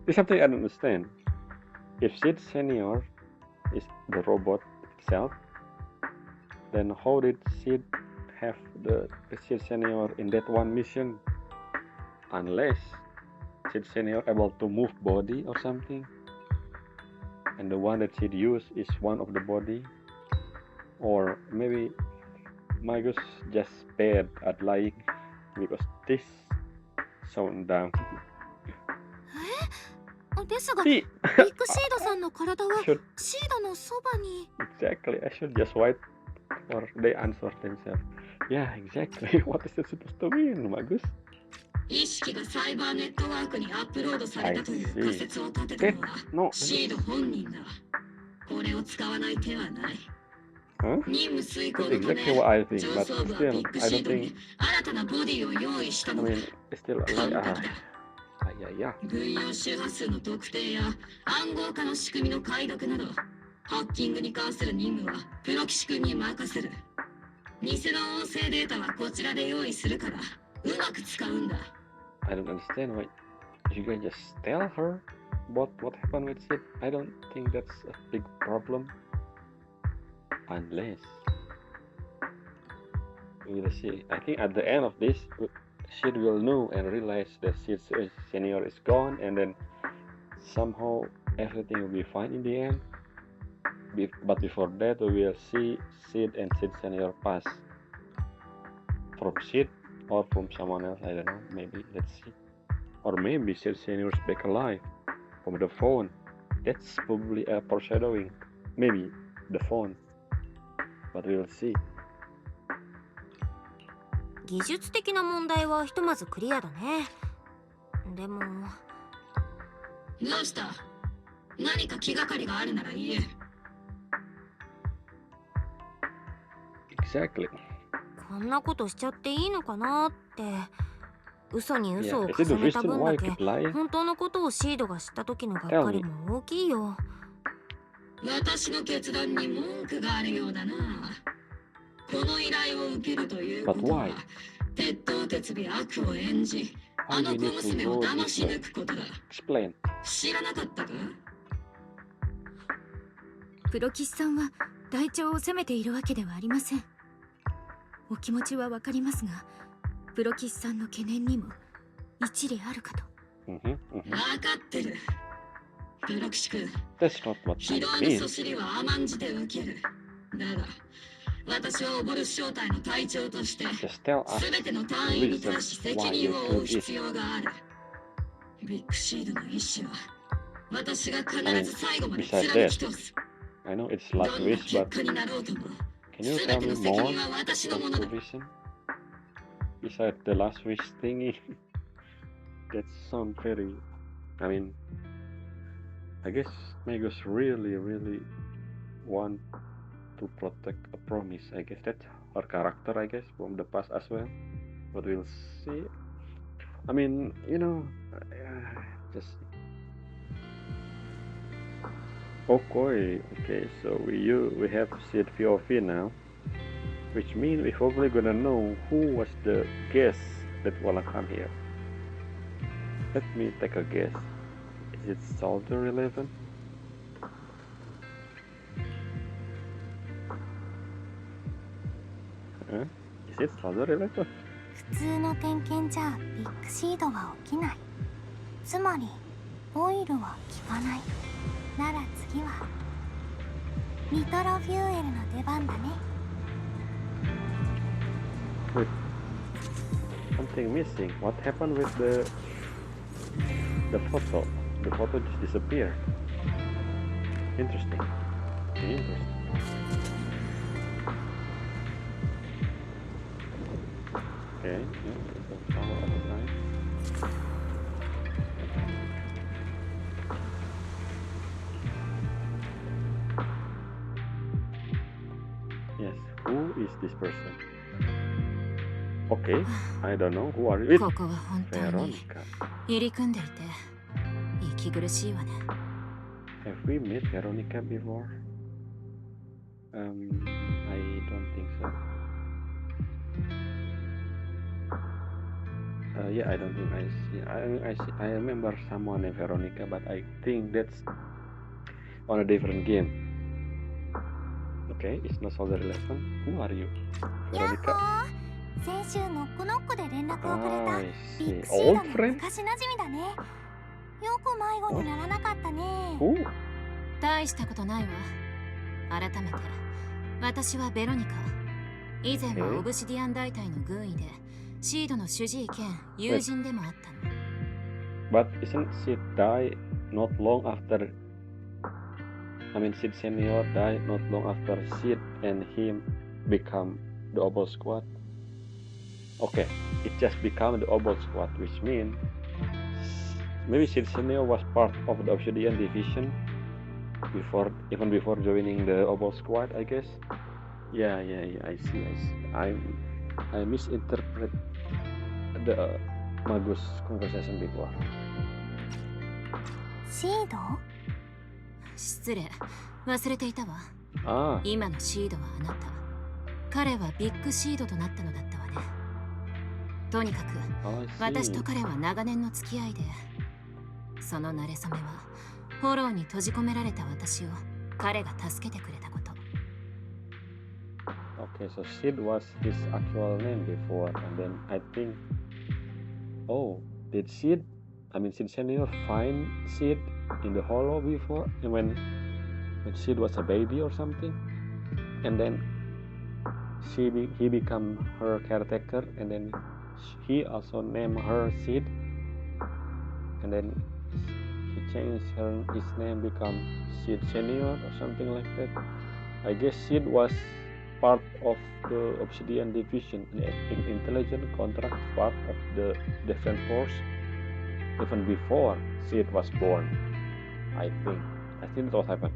S1: There's something I don't understand. If Sid Senior is the robot itself, then how did Sid have the Sid Senior in that one mission? Unless Sid Senior able to move body or something, and the one that Sid used is one of the body, or maybe Magus just bad at lying because this sound dumb.
S2: ですが、
S1: See,
S2: ビッグシードさんの体は
S1: should
S2: シードのそばに。
S1: exactly. I should just write or they answer themselves. Yeah, exactly. What is that supposed to mean, Magus?
S3: 意識がサイバーネットワークにアップロードされたという仮説を立てた
S1: That
S3: のは
S1: no,
S3: シード本人だ。これを使わない手はない。
S1: huh?
S3: 任務遂行
S1: That's
S3: のため
S1: exactly what I think,
S3: 上
S1: but
S3: 層部は
S1: still,
S3: ビッグ
S1: I
S3: シ
S1: don't
S3: ードに
S1: think.
S3: 新たなボディを用意した
S1: I
S3: のだ。
S1: mean, it's still like
S3: 完璧だ。
S1: yeah.
S3: 軍用周波数の特定や暗号化の仕組みの解読などハッキングに関する任務はプロ騎士君に任せる。偽の音声データはこちらで用意するからうまく使うんだ。
S1: I don't understand why you guys just tell her what happened with Sid. I don't think that's a big problem, unless we'll see. I think at the end of this, Sid will know and realize that Sid's senior is gone, and then somehow everything will be fine in the end. But before that, we will see Sid and Sid senior pass from Sid or from someone else. I don't know. Maybe let's see. Or maybe Sid senior's back alive from the phone. That's probably a foreshadowing. Maybe the phone. But we'll see.
S2: 技術的な問題はひとまずクリアだね。でも
S3: どうした？何か気がかりがあるなら言え。
S1: Exactly.
S2: こんなことしちゃっていいのかなって。嘘に
S1: Yeah.
S2: 嘘を
S1: Is it the
S2: 重ねた
S1: reason
S2: 分
S1: why
S2: だ
S1: you
S2: け
S1: keep lying?
S2: 本当のことをシードが知った時のがっかりも大きいよ。
S3: 私の決断に文句があるようだな。この依頼を受けるというこ
S1: But
S3: とは
S1: why?
S3: 鉄頭鉄尾悪を演じ、あ
S1: Why
S3: の
S1: we
S3: 小
S1: need to
S3: 娘を
S1: go
S3: 騙
S1: this
S3: し
S1: way?
S3: 抜くことだ。
S1: Explain.
S3: 知らなかったか？
S4: プロキシさんは隊長を責めているわけではありません。お気持ちはわかりますが、プロキシさんの懸念にも一理あるかと。
S3: 分かってる。プロ騎士君、
S1: That's not what
S3: 非
S1: I
S3: 道の
S1: mean.
S3: そしりは甘んじて受ける。だが、私はオボルス小隊の隊長として、
S1: Just tell us
S3: すべての
S1: the
S3: 隊員に対
S1: reason
S3: し責
S1: why
S3: 任
S1: you
S3: を負
S1: killed
S3: う
S1: it.
S3: 必要がある。ビッグシードの意志は、私が必ず最後まで
S1: besides
S3: 貫き通す。
S1: I know it's
S3: ど
S1: last
S3: んな
S1: wish,
S3: 結
S1: but
S3: 果になろうとも、
S1: can you
S3: すべ
S1: tell
S3: て
S1: me
S3: の責
S1: more
S3: 任は私のも
S1: about
S3: の
S1: the
S3: だ。
S1: reason? Besides the last wish thingy. That sounds very... I mean... I guess Magus really want to protect a promise. I guess that's her character, I guess, from the past as well. But we'll see. I mean, you know, just... Okay, so we have Sid POV now, which means we're probably gonna know who was the guest that wanna come here. Let me take a guess. Is it Soldier 11? Huh? Is it Soldier 11?
S2: 普通の点検じゃビッグシードは起きない。つまりオイルは効かない。なら次はニトロフューエルの出番だね。
S1: Wait, something missing. What happened with the photo? The photo just disappeared. Interesting. Okay, yeah, so power of the time. Yes, who is this person? Okay, I don't know. Who are you?
S4: ここは本当に
S1: Veronica.
S4: 入り組んでいて息苦しいわね。
S1: Have we met Veronica before? I don't think so. Yeah, I don't think I see. I remember someone named Veronica, but I think that's on a different game. Okay, it's not Soldier 11. Who are you?
S2: やっほ
S1: Veronica?
S2: ー、先週ノックノックで連絡をくれ
S1: Oh,
S2: た
S1: I
S2: ビ
S1: see.
S2: ッグシード
S1: Old
S2: の
S1: friend?
S2: 昔なじみだね。よく迷子にならなかったね。
S1: Who?
S4: 大したことないわ。改めて私はベロニカ。以前はオブシディアン大隊の軍医でシードの主治医兼友人でもあったの。
S1: But isn't Sid die not long after? I mean, Sid senior died not long after Sid and him become the Obol Squad. Okay, it just become the Obol Squad, which means maybe Sid Senior was part of the Obsidian division even before joining the Obol Squad, I guess. Yeah, I see. I misinterpret the Magus conversation before.
S2: シード？
S4: 失礼、忘れていたわ。
S1: Ah,
S4: 今のシードはあなた。彼はビッグシードとなったのだったわね。とにかく
S1: I
S4: 私と
S1: see.
S4: 彼は長年の付き合いで、その馴れ初めはフォローに閉じ込められた私を彼が助けてくれたこと。
S1: Okay, so Sid was his actual name before, and then I think, oh, did Sid Senior find Sid in the hollow before, and when Sid was a baby or something, and then he become her caretaker, and then he also named her Sid, and then he changed his name become Sid Senior or something like that. I guess Sid was part of the Obsidian division, the intelligent contract part of the defense force, even before Sid was born. I think that's what happened.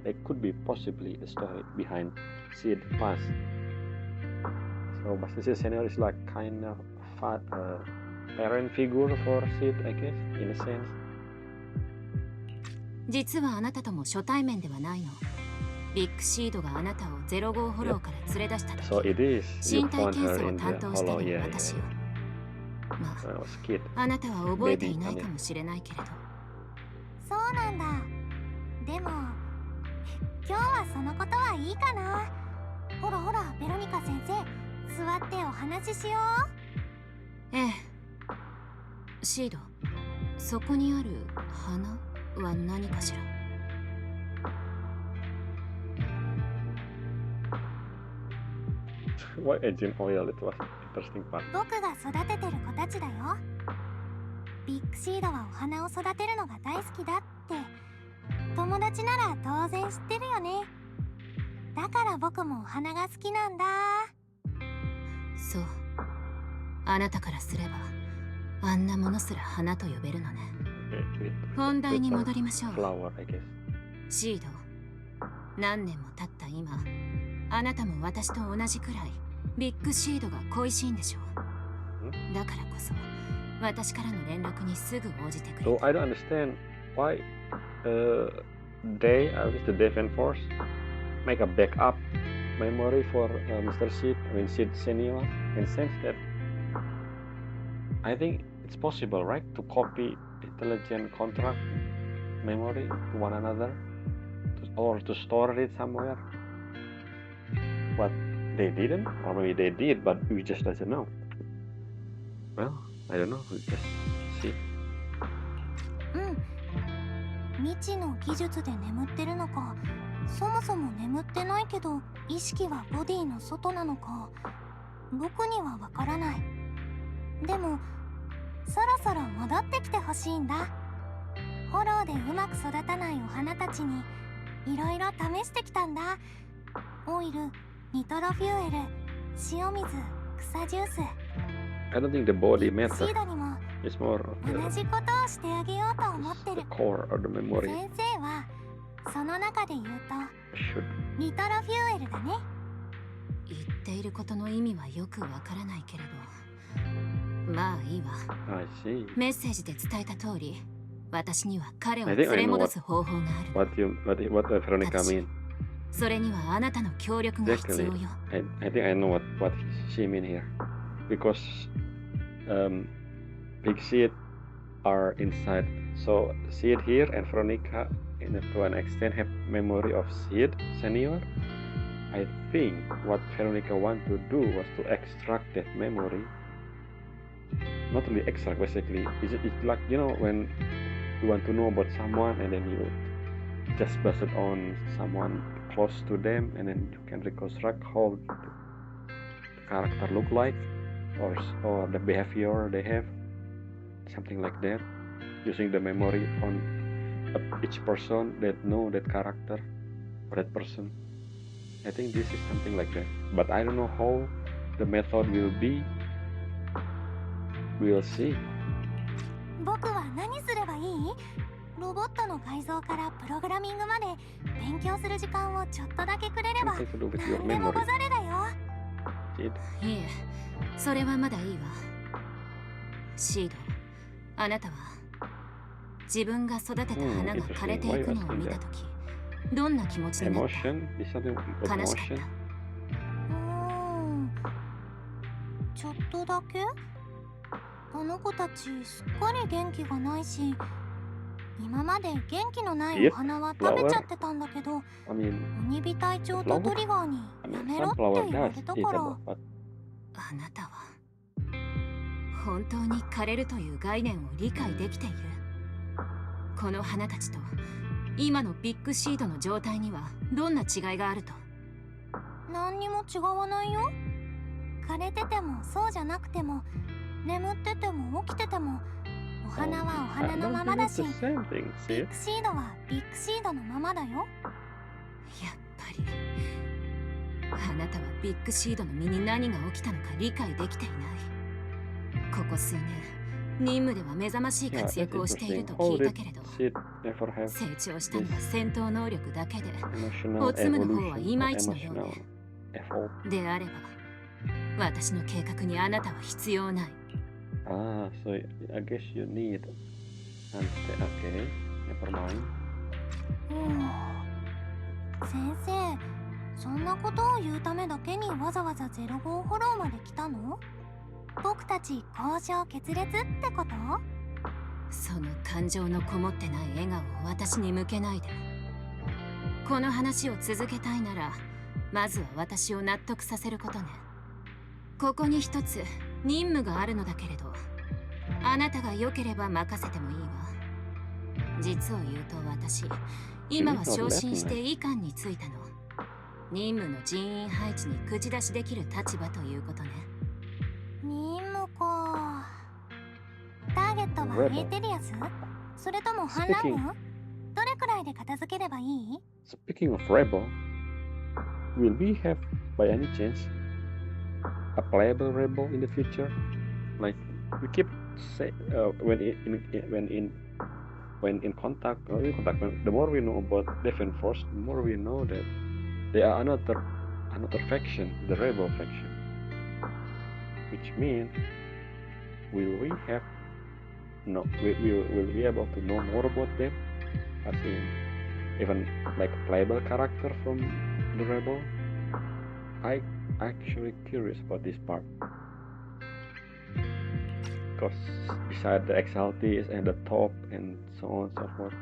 S1: There could be possibly a story behind Sid past. So Sid Senior is like kind of parent figure for Sid, I guess, in a sense.
S4: 実はあなたとも初対面ではないの。ビッグシードがあなたを05フォローから連れ出した
S1: So
S4: 時、
S1: it is. You
S4: 身体
S1: found
S4: 検
S1: her
S4: 査を
S1: in the
S4: 担当したの
S1: hollow,
S4: は
S1: yeah.
S4: 私よ。ま
S1: When I was a kid.
S4: あ、あなたは覚えていないかもしれないけれど、
S2: そうなんだ。でも今日はそのことはいいかな。ほらほら、ベロニカ先生、座ってお話ししよう。
S4: ええ。シード、そこにある花は何かしら。
S1: Why engine oil? It was interesting part.
S2: 僕が育ててる子たちだよ。ビッグシードはお花を育てるのが大好きだって友達なら当然知ってるよね。だから僕もお花が好きなんだ。
S4: そう。あなたからすれば、あんなものすら花と呼べるのね。本題に戻りましょう。
S1: Flower, I guess.
S4: シード、何年も経った今、あなたも私と同じくらいビッグシードが恋しいんでしょう。だからこそ私からの連絡にすぐ応じてくれ
S1: So
S4: た。
S1: I don't understand why they, at least the defense force, make a backup memory for Mr. Sid, Sid Senior, in sense that I think it's possible, right, to copy intelligent contract memory to one another, or to store it somewhere. But they didn't, or maybe they did, but we just doesn't know. Well, I don't know. We just see.
S2: 未知の技術で眠ってるのか、そもそも眠ってないけど意識はボディの外なのか、僕にはわからない。でもそろそろ戻ってきてほしいんだ。フォローでうまく育たないお花たちにいろいろ試してきたんだ。オイル、ニトロフューエル、塩水、草ジュース。
S1: I don't think the body
S2: ビッ
S1: matter.
S2: グシードにも
S1: It's more of
S2: 同
S1: the,
S2: じことをしてあげようと思って
S1: the
S2: る。
S1: core of the memory.
S2: 先生はその中で言うと
S1: Should
S2: ニトロフューエルだね。
S4: 言っていることの意味はよくわからないけれど、まあいいわ。
S1: I see.
S4: メッセージで伝えた通り、私には彼を
S1: I
S4: 連
S1: think I
S4: れ
S1: know
S4: 戻す方法がある。
S1: What Veronica mean?
S4: それにはあなたの協力が必要
S1: Exactly.
S4: よ。
S1: I think I know what she mean here, because Big Sid are inside. So Sid here and Veronica, to an extent, have memory of Sid Senior. I think what Veronica want to do was to extract that memory. Not really extract, basically. It's like, you know, when you want to know about someone and then you just base it on someone close to them, and then you can reconstruct how the character look like, or the behavior they have, something like that, using the memory on each person that know that character or that person. I think this is something like that. But I don't know how the method will be. We'll see.
S2: 僕は何すればいい？ロボットの改造からプログラミングまで勉強する時間をちょっとだけくれれば
S1: Something to do with your
S2: 何でも
S1: memory.
S2: ござれだよ。
S1: Kid.
S4: いえ、それはまだいいわ。シード、あなたは自分が育てた花が枯れていくのを見たとき、どんな気持ちになった？
S1: Emotion. Is something with
S4: 悲しかっ
S1: emotion.
S2: ちょっとだけ？あの子たちすっかり元気がないし、今まで元気のないお花は食べちゃってたんだけど、
S1: I mean,
S2: オニビ隊長とトリガーに
S1: I
S2: や
S1: mean,
S2: めろって
S1: sunflower
S2: 言わ
S1: does
S2: れた
S1: eat
S2: から。
S1: about, but
S4: あなたは本当に枯れるという概念を理解できている？この花たちと今のビッグシードの状態にはどんな違いがあると？
S2: 何にも違わないよ。枯れててもそうじゃなくても、眠ってても起きてても、お花はお花のままだし、
S1: the same thing,
S2: ビ
S1: see?
S2: ッグシードはビッグシードのままだよ。
S4: やっぱりあなたはビッグシードの身に何が起きたのか理解できていない。ここ数年任務では目覚ましい
S1: Yeah,
S4: 活
S1: that's
S4: 躍をしている
S1: interesting.
S4: と
S1: How
S4: 聞いた
S1: did
S4: けれど、
S1: Sid never have
S4: 成長したのは戦闘能力だけで、
S1: emotional
S4: おつむの方は
S1: evolution
S4: いま
S1: or
S4: いちのよう
S1: emotional
S4: ね。
S1: evolve?
S4: であれば私の計画にあなたは必要ない。
S1: Ah, so I guess you need. Okay, never mind.
S2: 先生、そんなことを言うためだけにわざわざ05フォローまで来たの？僕たち交渉決裂ってこと？
S4: その感情のこもってない笑顔を私に向けないで。この話を続けたいならまずは私を納得させることね。ここに一つ任務があるのだけれど、あなたが良ければ任せてもいいわ。実を言うと私、今は昇進して医官に就いたの。任務の人員配置に口出しできる立場ということね。
S2: 任務か。ターゲットはエーテリアス？それとも反乱軍？どれくらいで片付ければいい？
S1: Speaking of rebel, will we have by any chance a playable rebel in the future? Like we keep say when in contact, the more we know about Defense Force, the more we know that they are another faction, the rebel faction. Which means, will we have will we be able to know more about them? As in, even like a playable character from the rebel? I actually curious about this part. Because beside the exaltees and the top and so on and so forth,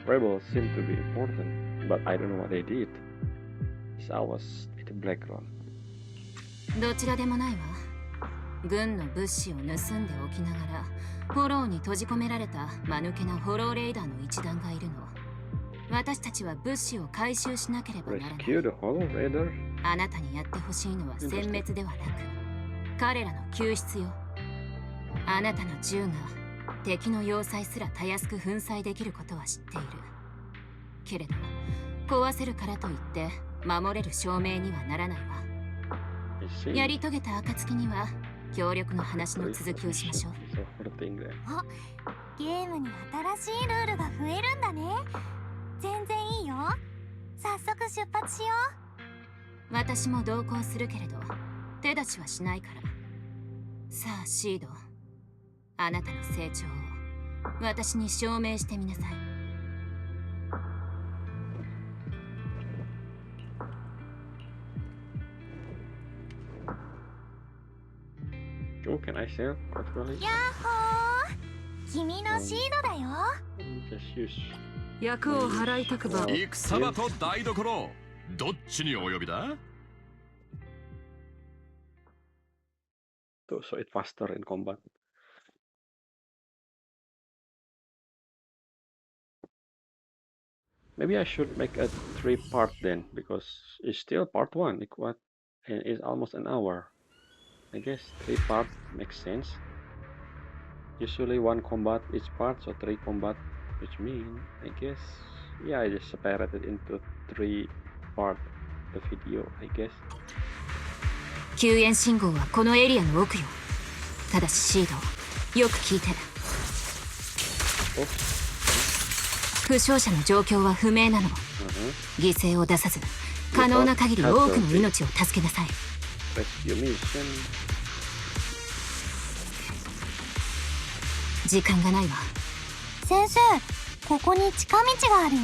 S1: rebels seem to be important, but I don't know what they did. So I was in the background.
S4: どちらでもないわ。軍の物資を盗んでおきながらフォローに閉じ込められた間抜けなフォローレイダーの一団がいるの。私たちは物資を回収しなければならない。
S1: Rescue the Hollow Raider?
S4: あなたにやってほしいのは殲滅ではなく彼らの救出よ。あなたの銃が敵の要塞すらたやすく粉砕できることは知っているけれど、壊せるからといって守れる証明にはならないわ。
S1: I see.
S4: やり遂げた暁には協力の話の
S1: Very
S4: 続きをしましょう。
S1: sufficient. So for the thing there.
S2: ゲームに新しいルールが増えるんだね。全然いいよ。早速出発しよ
S4: 私も同行するけれど手出しはしないから。さあシード、あなたの成長を私に証明してみなさい。
S1: Oh, can I sell? Actually?
S2: う。やっほー、君のシードだよ。
S1: Just use.
S5: 役を払いたくば
S1: Well,
S6: 戦場と台所どっちにお呼びだ？
S1: so it faster in combat. Maybe I should make a 3-part then, because it's still part 1. And it's almost an hour. I guess 3 part makes sense. Usually 1 combat each part, so 3 combat, which means I guess yeah, I just separated into 3 part the video, I guess.
S4: 救援信号はこのエリアの奥よ。ただしシード、よく聞いて。負傷者の状況は不明なの。犠牲を出さず可能な限り多くの命を助けなさい。
S1: Rescue mission.
S4: 時間がないわ。
S2: 先生、ここに近道があるよ。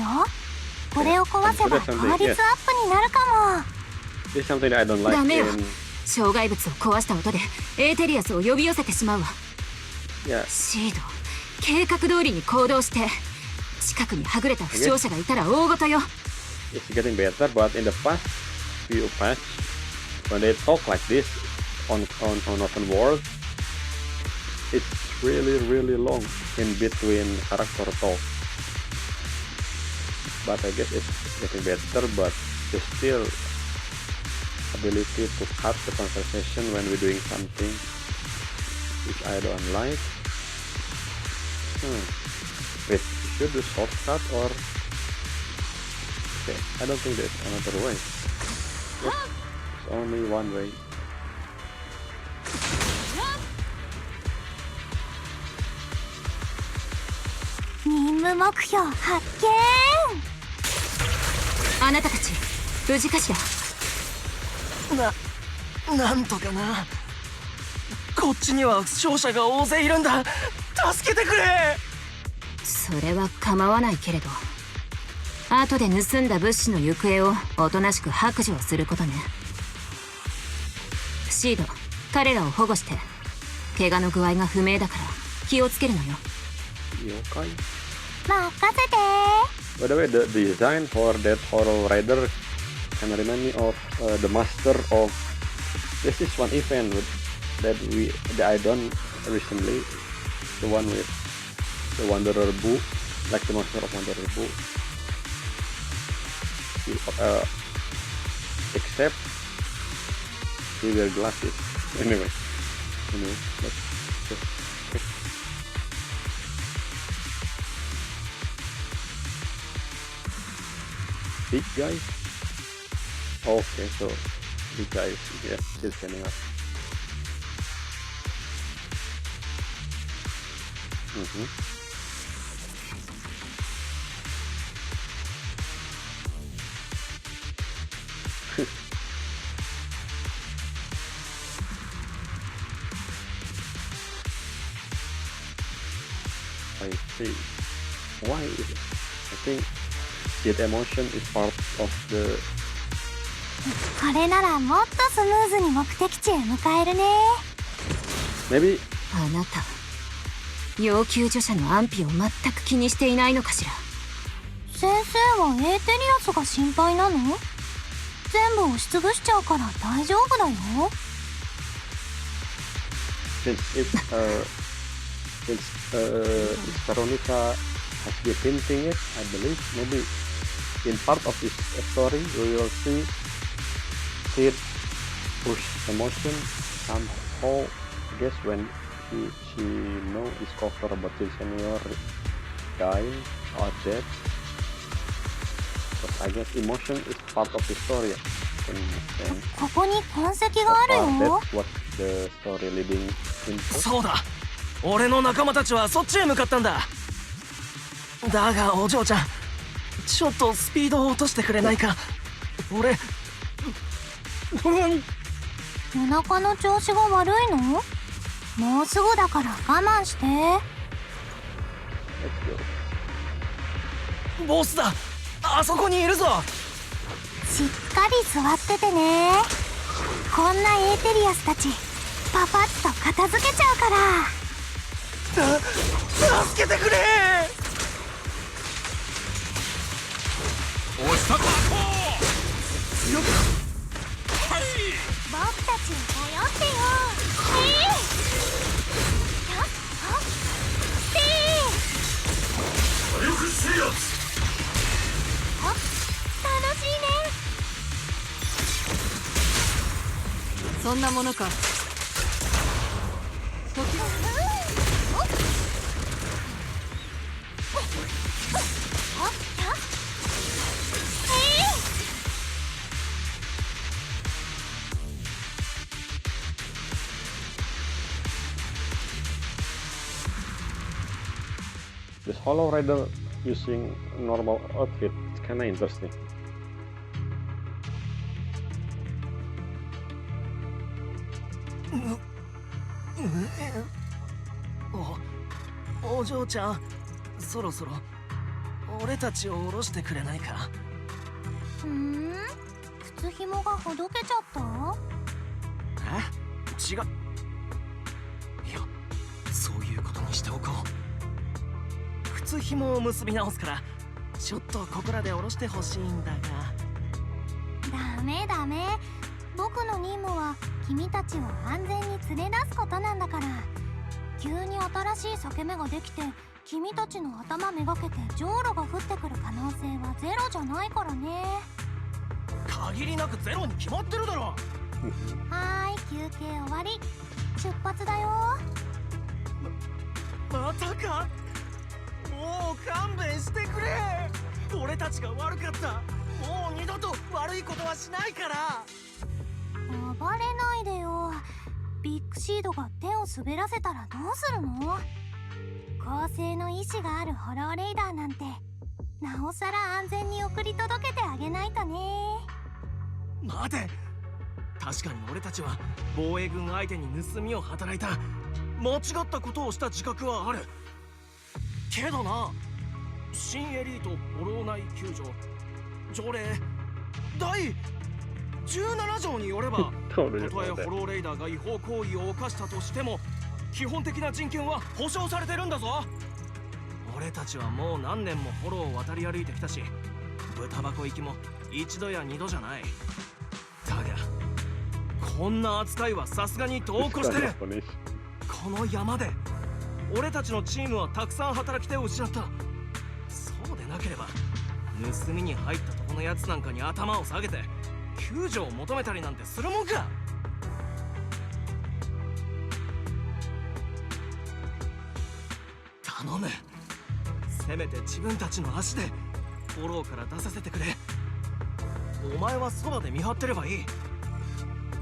S2: これを壊せば効率アップになるかも。
S1: This is something that I don't
S4: ダ
S1: like
S4: メよ。
S1: in
S4: 障害物を壊した音でエーテリアスを呼び寄せてしまうわ。
S1: yeah.
S4: シード、計画通りに行動して。近くにはぐれた負傷者がいたら大事よ。
S1: It's getting better, but in the past few patch, when they talk like this on open world, it's really long in between character talk. But I guess it's getting better, but there's still ability to cut the conversation when we're doing something which I don't like. Wait, should do shortcut or okay? I don't think there's another way. Yep, there's only one way.
S2: 任務目標発見。
S4: あなたたち無事かしら。
S7: なんとかな。こっちには負傷者が大勢いるんだ。助けてくれ。
S4: それは構わないけれど、後で盗んだ物資の行方をおとなしく白状することね。シード、彼らを保護して。怪我の具合が不明だから気をつけるのよ。
S1: Okay.
S2: 任せて。
S1: By the way, the design for that horror rider can remind me of the master of. This is one event that I done recently. The one with the Wanderer Boo, like the master of Wanderer Boo. Except he wear glasses. Anyway, let's just check. Big guy? Okay, so big guy is yeah, still standing up. I see. Why is it? I think that emotion is part of the.
S2: これならもっとスムーズに目的地へ迎えるね。
S1: Maybe
S4: あなた、要救助者の安否を全く気にしていないのかしら。
S2: 先生はエーテリアスが心配なの？全部押しつぶしちゃうから大丈夫だよ。
S1: since Veronica has been hinting it, I believe maybe in part of this story we will see Sid push emotion somehow. I guess when she know discover about the senior dying or dead. But I guess emotion is part of the story. And
S2: ここに痕跡があるよ。
S1: that's what the story leading into.
S7: そうだ。俺の仲間たちはそっちへ向かったんだ。だがお嬢ちゃん、ちょっとスピードを落としてくれないか。俺
S2: お腹の調子が悪いの？もうすぐだから我慢して。
S1: Let's go.
S7: ボスだ。あそこにいるぞ。
S2: しっかり座っててね。こんなエーテリアスたちパパッと片付けちゃうから。
S7: 助けてくれ。
S6: 押したか強くはい。
S2: 僕たちに頼ってよ。
S6: よくしやつ。
S2: 楽しいね。
S5: そんなものか。
S1: This Hollow Rider using normal outfit, it's kinda interesting.
S7: お嬢ちゃん、そろそろ俺たちを降ろしてくれないか。
S2: 靴紐がほどけちゃった？
S7: 違う。いや、そういうことにしておこう。靴紐を結び直すから、ちょっとここらで降ろしてほしいんだが。
S2: ダメダメ、僕の任務は君たちを安全に連れ出すことなんだから。急に新しい裂け目ができて君たちの頭めがけてじょうろが降ってくる可能性はゼロじゃないからね。
S7: 限りなくゼロに決まってるだろ。
S2: はーい、休憩終わり、出発だよ。
S7: またか。もう勘弁してくれ。俺たちが悪かった。もう二度と悪いことはしないから。
S2: 暴れないでよ。ビッグシードが手を滑らせたらどうするの？公正の意志があるホローレイダーなんてなおさら安全に送り届けてあげないとね。
S7: 待て、確かに俺たちは防衛軍相手に盗みを働いた。間違ったことをした自覚はあるけどな。新エリートフォロー内救助条例第17条によれば、たとえフォローレイダーが違法行為を犯したとしても基本的な人権は保障されてるんだぞ。俺たちはもう何年もフォローを渡り歩いてきたし、豚箱行きも一度や二度じゃない。だがこんな扱いはさすがに度を越してる。この山で俺たちのチームはたくさん働き手を失った。そうでなければ盗みに入ったとこのやつなんかに頭を下げて救助を求めたりなんてするもんか。頼む、せめて自分たちの足でフォローから出させてくれ。お前はそばで見張ってればいい。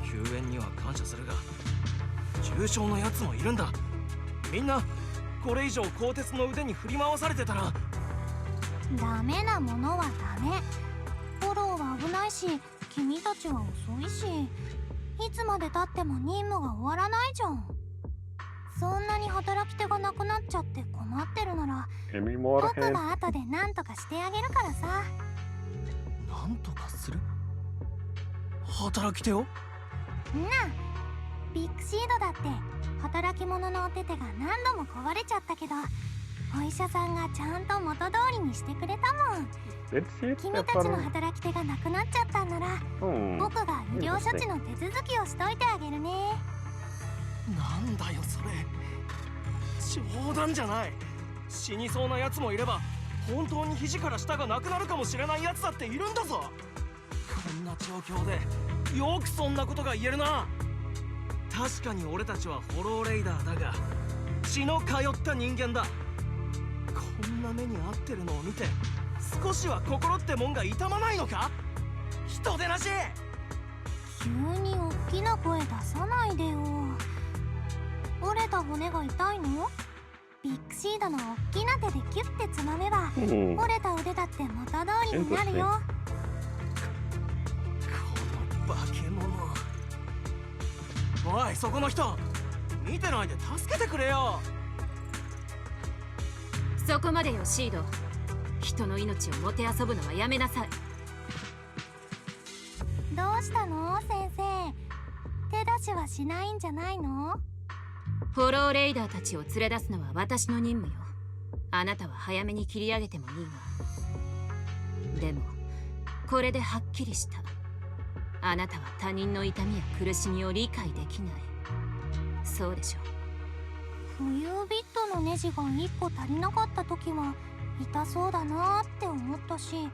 S7: 救援には感謝するが重傷のやつもいるんだ。みんなこれ以上鋼鉄の腕に振り回されてたら。
S2: ダメなものはダメ。フォローは危ないし君たちは遅いし、いつまでたっても任務が終わらないじゃん。そんなに働き手がなくなっちゃって困ってるなら僕が後で何とかしてあげるからさ。
S7: 何とかする？働き手を？
S2: ビッグシードだって働き者のお手手が何度も壊れちゃったけど、お医者さんがちゃんと元通りにしてくれたもん。君たちの働き手がなくなっちゃったんなら、僕が医療処置の手続きをしといてあげるね。
S7: なんだよそれ、冗談じゃない。死にそうなやつもいれば本当に肘から下がなくなるかもしれないやつだっているんだぞ。こんな状況でよくそんなことが言えるな。確かに俺たちはフォローレイダーだが血の通った人間だ。こんな目に遭ってるのを見て少しは心ってもんが痛まないのか？人でなし。
S2: 急に大きな声出さないでよ。折れた骨が痛いの？ビッグシードの大きな手でキュッてつまめば、折れた腕だって元通りになるよ。
S7: この化け物。おいそこの人、見てないで助けてくれよ。
S4: そこまでよシード。人の命をもてあそぶのはやめなさい。
S2: どうしたの先生、手出しはしないんじゃないの？
S4: フォローレイダーたちを連れ出すのは私の任務よ。あなたは早めに切り上げてもいいが、でもこれではっきりした。あなたは他人の痛みや苦しみを理解できない。そうでしょ。
S2: 浮遊ビットのネジが1個足りなかった時は痛そうだなって思ったし、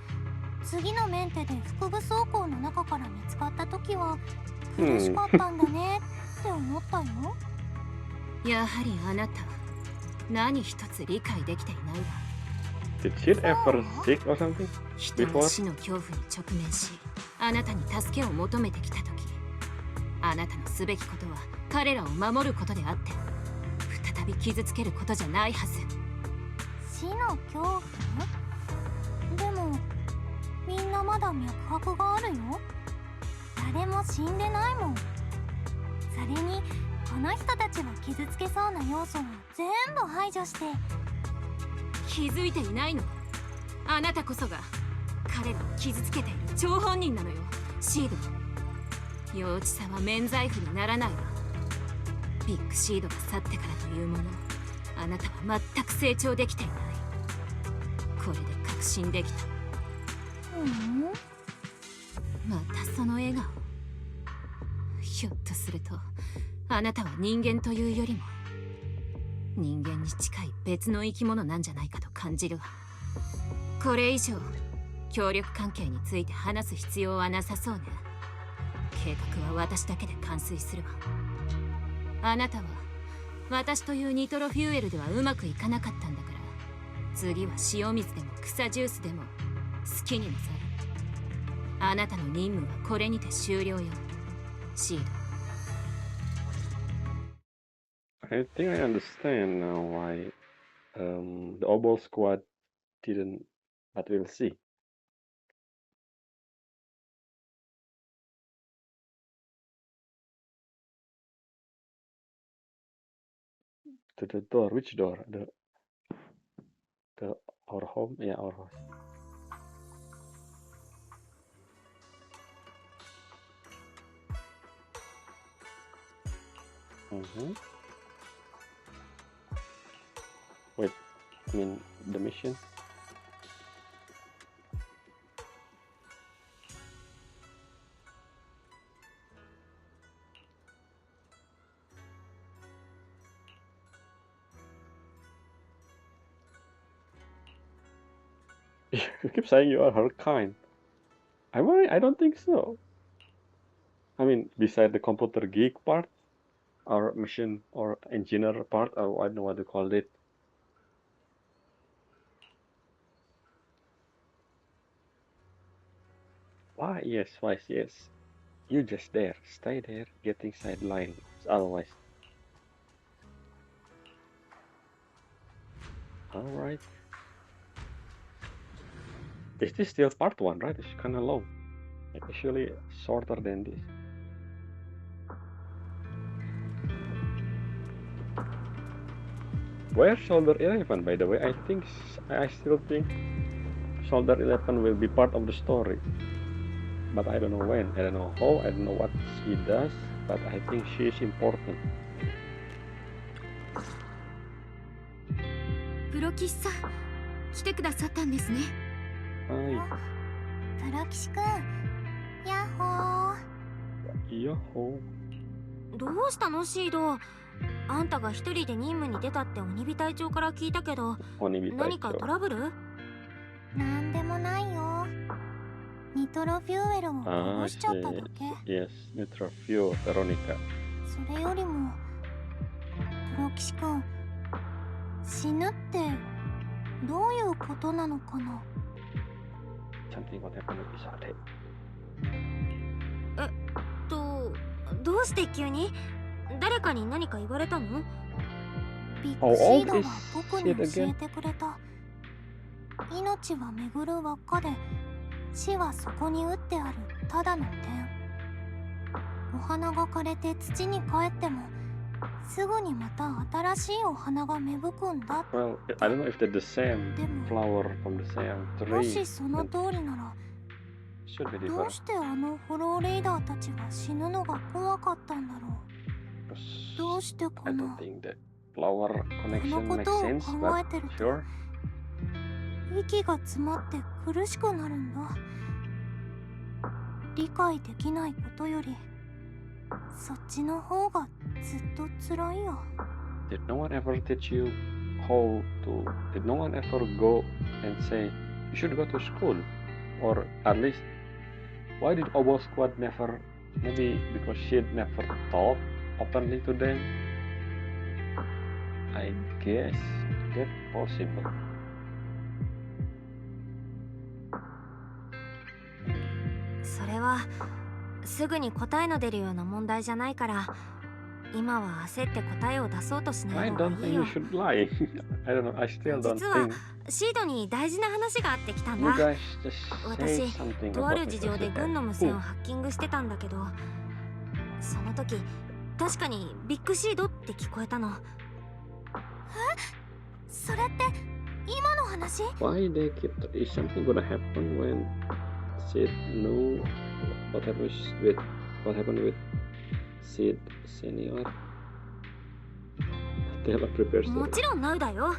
S2: 次のメンテで腹部装甲の中から見つかった時は苦しかったんだねって思ったよ。
S4: やはりあなた何一つ理解できていないわ。
S1: Did she ever sick or something
S4: 人の死の恐怖に直面し、あなたに助けを求めてきた時、あなたのすべきことは彼らを守ることであって、再び傷つけることじゃないはず。
S2: 死死の恐怖？でもみんなまだ脈拍があるよ。誰も死んでないもん。それにこの人たちは傷つけそうな要素を全部排除して。
S4: 気づいていないの？あなたこそが彼らを傷つけている張本人なのよ、シード。幼稚さは免罪符にならないわ。ビッグシードが去ってからというもの、あなたは全く成長できていない。これで確信できた。またその笑顔。ひょっとするとあなたは人間というよりも人間に近い別の生き物なんじゃないかと感じるわ。これ以上協力関係について話す必要はなさそうね。計画は私だけで完遂するわ。あなたは私というニトロフューエルではうまくいかなかったんだから、次は塩水でも草ジュースでも好きになさい。あなたの任務はこれにて終了よ、シード。
S1: I think I understand now why the Obol squad didn't, but we'll see. To the door, which door? The our home, yeah, our house. Wait, I mean the mission. You keep saying you are her kind. Am I? I don't think so. I mean, beside the computer geek part, or machine or engineer part, or I don't know what to call it. Why? Yes, why? Yes. You just there, stay there, getting sidelined. Otherwise, all right. Is this still part one? Right? It's kind of long. It's actually shorter than this. Where's Soldier 11, by the way? I still think Soldier 11 will be part of the story. But I don't know when, I don't know how, I don't know what she does, but I think she is important.
S2: プロ騎士さん、来てくださったんですね。
S1: はい。
S2: プロ騎士くん、ヤッホー。
S1: ヤッホ
S2: ー。どうしたのシード？あんたが一人で任務に出たって鬼火隊長から聞いたけど、何かトラブル？なんでもないよ。ニトロフューエルをこぼしちゃっただけ。
S1: Yes, Nitro Fuel, Veronica.
S2: それよりも、プロ騎士くん、死ぬってどういうことなのかな？
S1: Something what happened with Isade.
S2: どうして急に？誰かに何か言われたの？ビッグシードは僕に教えてくれた。命は巡る輪っかで、死はそこに打ってあるただの点。お花が枯れて土に帰っても、すぐにまた新しいお花が芽吹くんだって。
S1: Well, I don't know if they're the same flower from the same tree.
S2: もしその通りなら、どうしてあのフォローレイダーたちは死ぬのが怖かったんだろう。どうしてこのことを考えてると、息が詰まって苦しくなるんだ。理解できないことより、そっちの方がずっと辛いよ。
S1: Did no one ever teach you how to? Did no one ever go and say you should go to school, or at least why did Obol Squad never? Maybe because she never talked openly to them. I guess that's possible. それはすぐに答えの出るような問題じゃないから、
S2: 今は焦って答えを出そうとしな
S1: I
S2: い方が
S1: don't
S2: い
S1: think
S2: い
S1: you
S2: よ。
S1: should lie. I don't know. I still don't
S2: 実は
S1: think
S2: シードに大事な話があってきたん
S1: you
S2: だ。
S1: guys just say
S2: 私
S1: something
S2: とあ
S1: about
S2: る事情で
S1: Mr.
S2: 軍
S1: Japan.
S2: の無線をハッキングしてたんだけど、その時確かにビッグシードって聞こえたの。それって今の話？
S1: Why they keep is something gonna happen when Sid know what happened with Sid Senior? They have a prepared
S2: も
S1: story.
S2: ちろんナウだよ。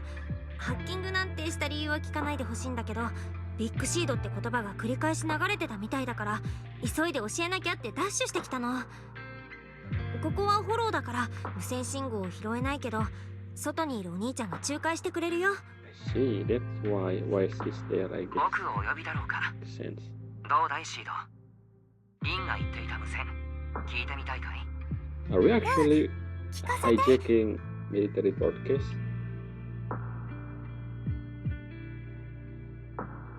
S2: ハッキングなんてした理由は聞かないでほしいんだけど、ビッグシードって言葉が繰り返し流れてたみたいだから、急いで教えなきゃってダッシュしてきたの。ここはフォローだから無線信号を拾えないけど、外にいるお兄ちゃんが仲介してくれるよ。
S1: I see. That's why Wise is there, I guess.
S8: 僕をお呼びだろうか。
S1: Makes sense.
S8: どうだいシード。リンが言っていた無線聞いてみたいかい？
S1: Are we actually
S2: 聞かせて。
S1: hijacking military broadcast?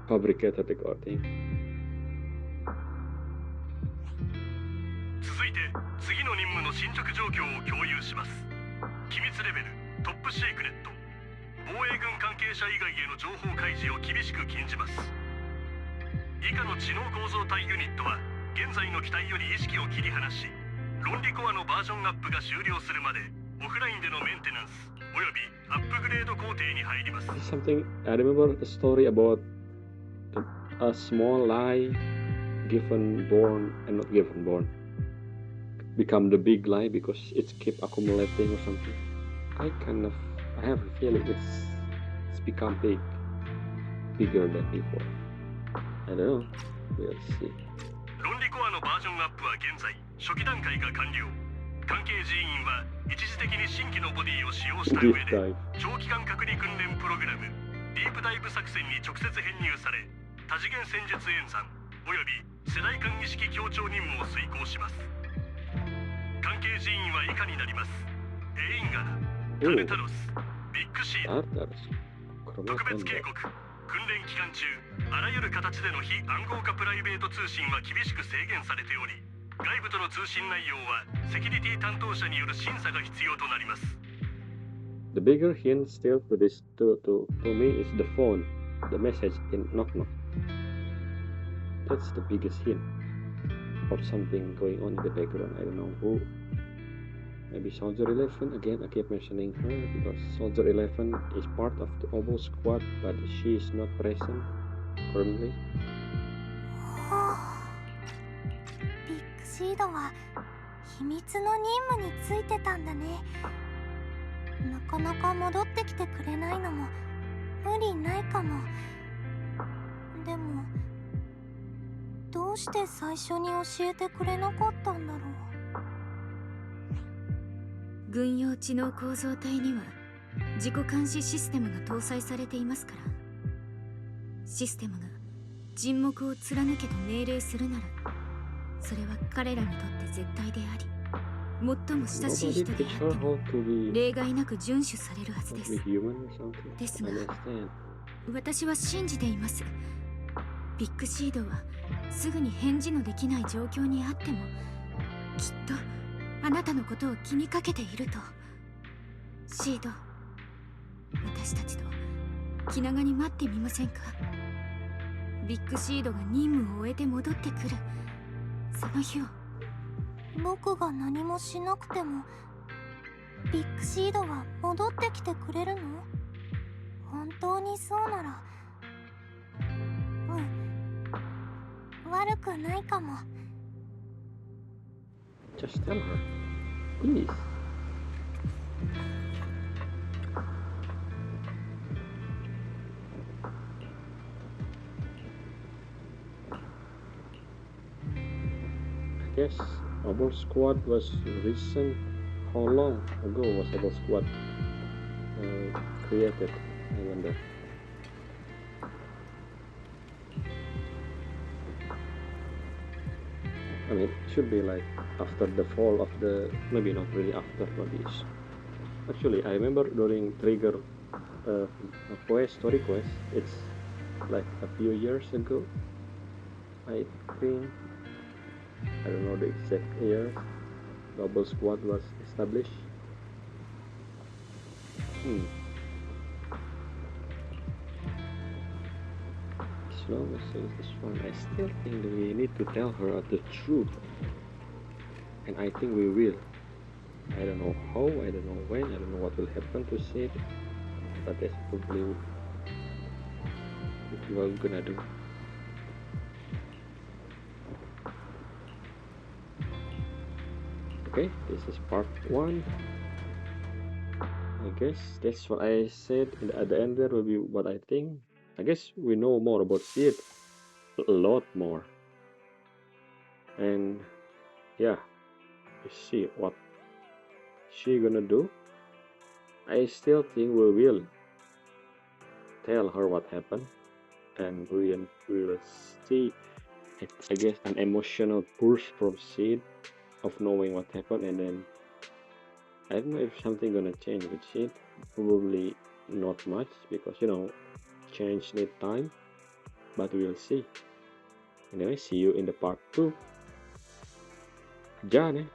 S1: Fabricated recording.
S9: 続いて次の任務の進捗状況を共有します。機密レベルトップシークレット。防衛軍関係者以外への情報開示を厳しく禁じます。以下の知能構造体ユニットは現在の機体より意識を切り離し、論理コアのバージョンアップが終了するまでオフラインでのメンテナンスおよびアップグレード工程に入ります。
S1: Something I remember the story about a small lie given born and not given born become the big lie because it's keep accumulating or something. I have a feeling it's become bigger than before. I don't know. We'll see.
S9: 論理コアのバージョンアップは現在初期段階が完了。関係人員は一時的に新規のボディを使用した上
S1: Deep
S9: で
S1: dive.
S9: 長期間隔離訓練プログラムディープダイブ作戦に直接編入され、多次元戦術演算および世代間意識協調任務を遂行します。関係人員は以下になります。エインガナ、タルタロス、ビッグシード。 特別警告。訓練期間中、あらゆる形での非暗号化プライベート通信は厳しく制限されており、外部との通信内容はセキュリティ担当者による審査が必要となります。
S1: The bigger hint still to this to me is the phone, the message in knock knock. That's the biggest hint of something going on in the background. I don't know who. Maybe Soldier 11 again. I keep mentioning her because Soldier 11 is part of the Oval Squad, but she is not present currently.
S2: ビッグシードは秘密の任務についてたんだね。なかなか戻ってきてくれないのも無理ないかも。でもどうして最初に教えてくれなかったんだろう。
S4: 軍用知能構造体には自己監視システムが搭載されていますから、システムが沈黙を貫けと命令するなら、それは彼らにとって絶対であり、最も親しい
S1: Nobody
S4: 人で
S1: teach
S4: あ
S1: her
S4: っても
S1: how to be,
S4: 例外なく遵守されるはず
S1: how
S4: で
S1: to be
S4: す。
S1: human or something.
S4: ですが
S1: I understand.
S4: 私は信じています。ビッグシードはすぐに返事のできない状況にあっても、きっとあなたのことを気にかけていると。シード、私たちと気長に待ってみませんか？ビッグシードが任務を終えて戻ってくるその日を。
S2: 僕が何もしなくてもビッグシードは戻ってきてくれるの？本当にそうなら、悪くないかも。
S1: Just tell her, please. I guess Oval Squad was recent. How long ago was Oval Squad created? I wonder. I mean, it should be like after the fall of the, maybe not really after, maybe it's, actually I remember during Trigger a quest, story quest, it's like a few years ago, I think. I don't know the exact years, Double squad was established. As long as it is fun, I still think that we need to tell her the truth. And I think we will. I don't know how, I don't know when, I don't know what will happen to Sid. But that's probably what we're gonna do. Okay, this is part 1. I guess that's what I said. At the end there will be what I think. I guess we know more about Sid. A lot more. And yeah, you see what she gonna do. I still think we will tell her what happened. And we will see, I guess, an emotional burst from Sid of knowing what happened, and then I don't know if something gonna change with Sid. Probably not much, because change need time, but we'll see. Anyway, see you in the part 2. Done.